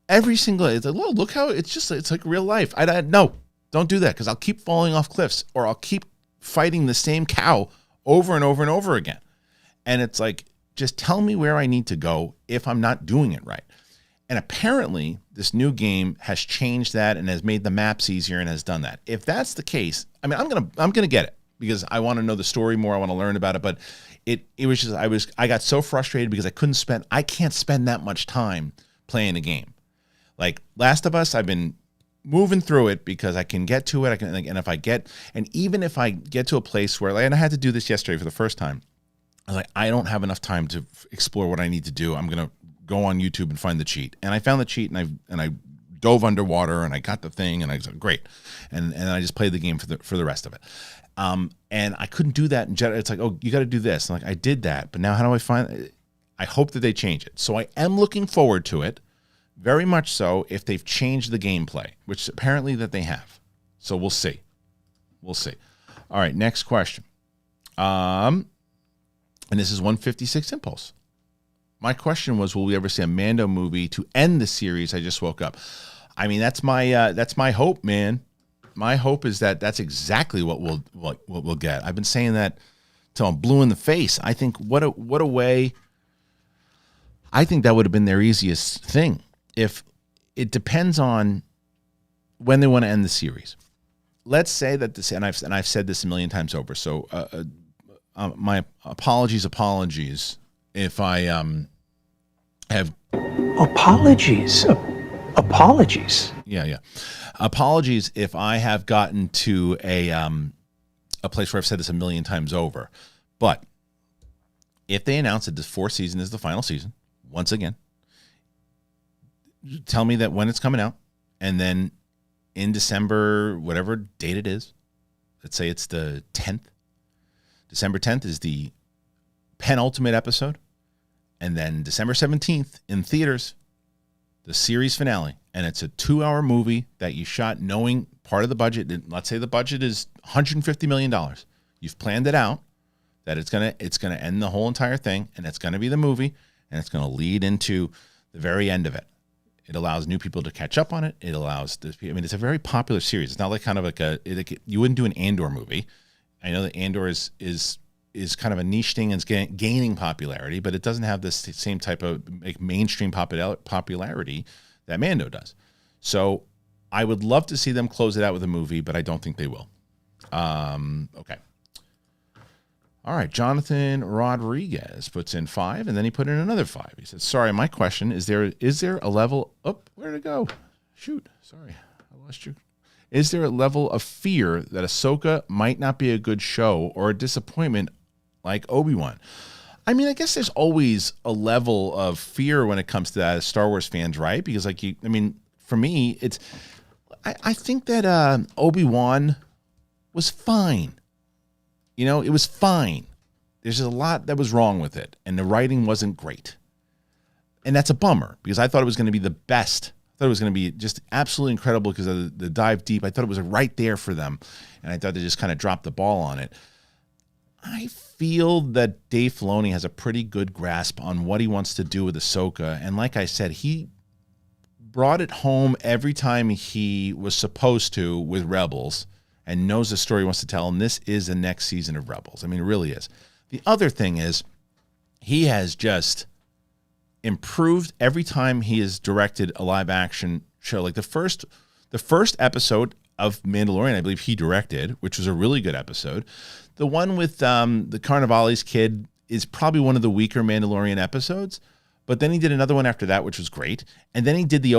every single day. It's like, look how it's like real life. No, don't do that, because I'll keep falling off cliffs, or I'll keep fighting the same cow over and over and over again. And it's like, just tell me where I need to go if I'm not doing it right. And apparently this new game has changed that and has made the maps easier and has done that. If that's the case, I mean, I'm gonna get it, because I want to know the story more. I want to learn about it. But it was just, I got so frustrated because I can't spend that much time playing a game. Like Last of Us, I've been moving through it because I can get to it. Even if I get to a place where, and I had to do this yesterday for the first time, I was like, I don't have enough time to explore what I need to do. I'm going to go on YouTube and find the cheat. And I found the cheat, and I dove underwater, and I got the thing, and I was like, great. And I just played the game for the rest of it. And I couldn't do that in Jedi. It's like, oh, you got to do this. I'm like, I did that, but now how do I find it? I hope that they change it. So I am looking forward to it, Very much so if they've changed the gameplay, which apparently that they have. So we'll see. We'll see. All right, next question. And this is 156 Impulse. My question was, will we ever see a Mando movie to end the series? I just woke up. I mean, that's my hope, man. My hope is that that's exactly what we'll get. I've been saying that till I'm blue in the face. I think what a way. I think that would have been their easiest thing. If it depends on when they want to end the series. Let's say that this, and I've said this a million times over. So my apologies if I have
apologies.
Yeah. Apologies if I have gotten to a place where I've said this a million times over. But if they announce that this fourth season is the final season, once again, tell me that when it's coming out, and then in December, whatever date it is, let's say it's the 10th. December 10th is the penultimate episode. And then December 17th in theaters, the series finale. And it's a 2-hour movie that you shot knowing part of the budget. Let's say the budget is $150 million. You've planned it out that it's gonna end the whole entire thing, and it's gonna be the movie, and it's gonna lead into the very end of it. It allows new people to catch up on it. It allows it's a very popular series. It's not like kind of like you wouldn't do an Andor movie. I know that Andor is kind of a niche thing and it's gaining popularity, but it doesn't have this same type of like mainstream popularity that Mando does. So I would love to see them close it out with a movie, but I don't think they will. Okay. All right, Jonathan Rodriguez puts in 5, and then he put in another 5. He says, sorry, my question, is there a level... Oh, where'd it go? Shoot, sorry, I lost you. Is there a level of fear that Ahsoka might not be a good show or a disappointment like Obi-Wan? I mean, I guess there's always a level of fear when it comes to that as Star Wars fans, right? Because, for me, I think that Obi-Wan was fine. It was fine. There's just a lot that was wrong with it, and the writing wasn't great. And that's a bummer, because I thought it was going to be the best. I thought it was going to be just absolutely incredible because of the dive deep. I thought it was right there for them, and I thought they just kind of dropped the ball on it. I feel that Dave Filoni has a pretty good grasp on what he wants to do with Ahsoka, and like I said, he brought it home every time he was supposed to with Rebels, and knows the story he wants to tell, and this is the next season of Rebels. I mean, it really is. The other thing is, he has just improved every time he has directed a live-action show. Like the first episode of Mandalorian, I believe he directed, which was a really good episode. The one with the Carnivale's kid is probably one of the weaker Mandalorian episodes, but then he did another one after that, which was great. And then he did the the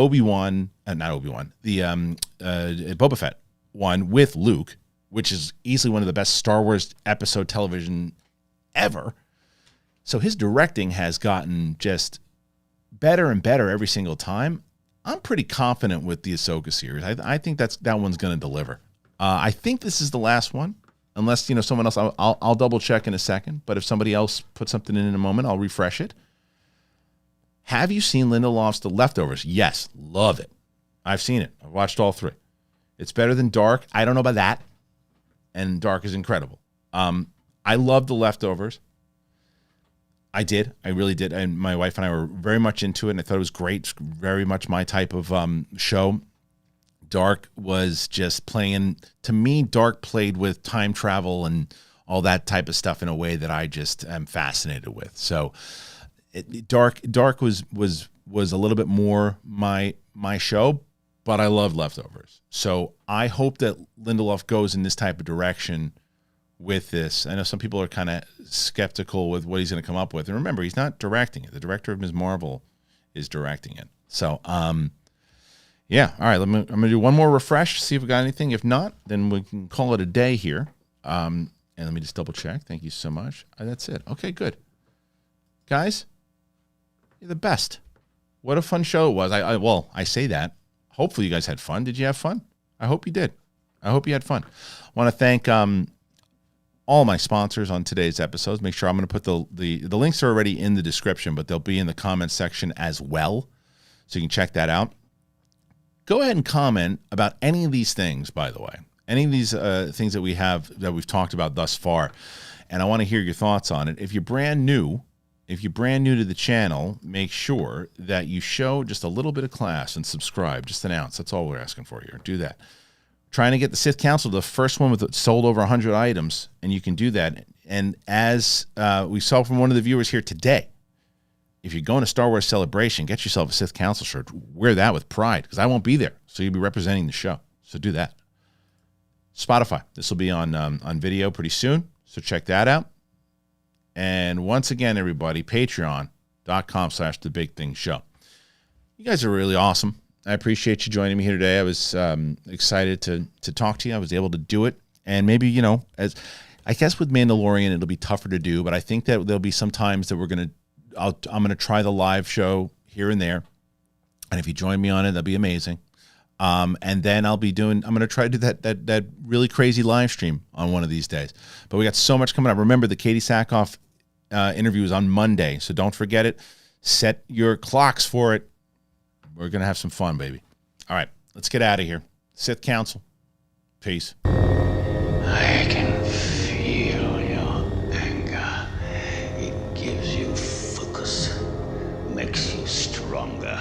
Boba Fett one with Luke, which is easily one of the best Star Wars episode television ever. So his directing has gotten just better and better every single time. I'm pretty confident with the Ahsoka series. I think that one's going to deliver. I think this is the last one, unless someone else. I'll double check in a second. But if somebody else puts something in a moment, I'll refresh it. Have you seen Lindelof's The Leftovers? Yes, love it. I've seen it. I've watched all 3. It's better than Dark. I don't know about that. And Dark is incredible. I love The Leftovers. I did. I really did. And my wife and I were very much into it, and I thought it was great. Very much my type of show. Dark was just playing... To me, Dark played with time travel and all that type of stuff in a way that I just am fascinated with. So Dark was a little bit more my show, but I love Leftovers. So I hope that Lindelof goes in this type of direction with this. I know some people are kind of skeptical with what he's going to come up with. And remember, he's not directing it. The director of Ms. Marvel is directing it. So, yeah. All right, I'm going to do one more refresh, see if we got anything. If not, then we can call it a day here. And let me just double check. Thank you so much. That's it. Okay, good. Guys, you're the best. What a fun show it was. I say that. Hopefully you guys had fun. Did you have fun? I hope you did. I hope you had fun. I want to thank all my sponsors on today's episodes. Make sure I'm going to put the links are already in the description, but they'll be in the comments section as well. So you can check that out. Go ahead and comment about any of these things, by the way. Any of these things that we've talked about thus far. And I want to hear your thoughts on it. If you're brand new to the channel, make sure that you show just a little bit of class and subscribe. Just an ounce. That's all we're asking for here. Do that. Trying to get the Sith Council, the first one with sold over 100 items, and you can do that. And as we saw from one of the viewers here today, if you're going to Star Wars Celebration, get yourself a Sith Council shirt. Wear that with pride, because I won't be there, so you'll be representing the show. So do that. Spotify. This will be on video pretty soon, so check that out. And once again, everybody, patreon.com/thebigthingshow. You guys are really awesome. I appreciate you joining me here today. I was excited to talk to you. I was able to do it. And maybe, you know, as I guess with Mandalorian, it'll be tougher to do, but I think that there'll be some times that I'm going to try the live show here and there. And if you join me on it, that'd be amazing. And then I'm going to try to do that really crazy live stream on one of these days. But we got so much coming up. Remember, the Katie Sackhoff interview is on Monday, so don't forget it. Set your clocks for it. We're going to have some fun, baby. All right, let's get out of here. Sith Council. Peace.
I can feel your anger. It gives you focus, makes you stronger.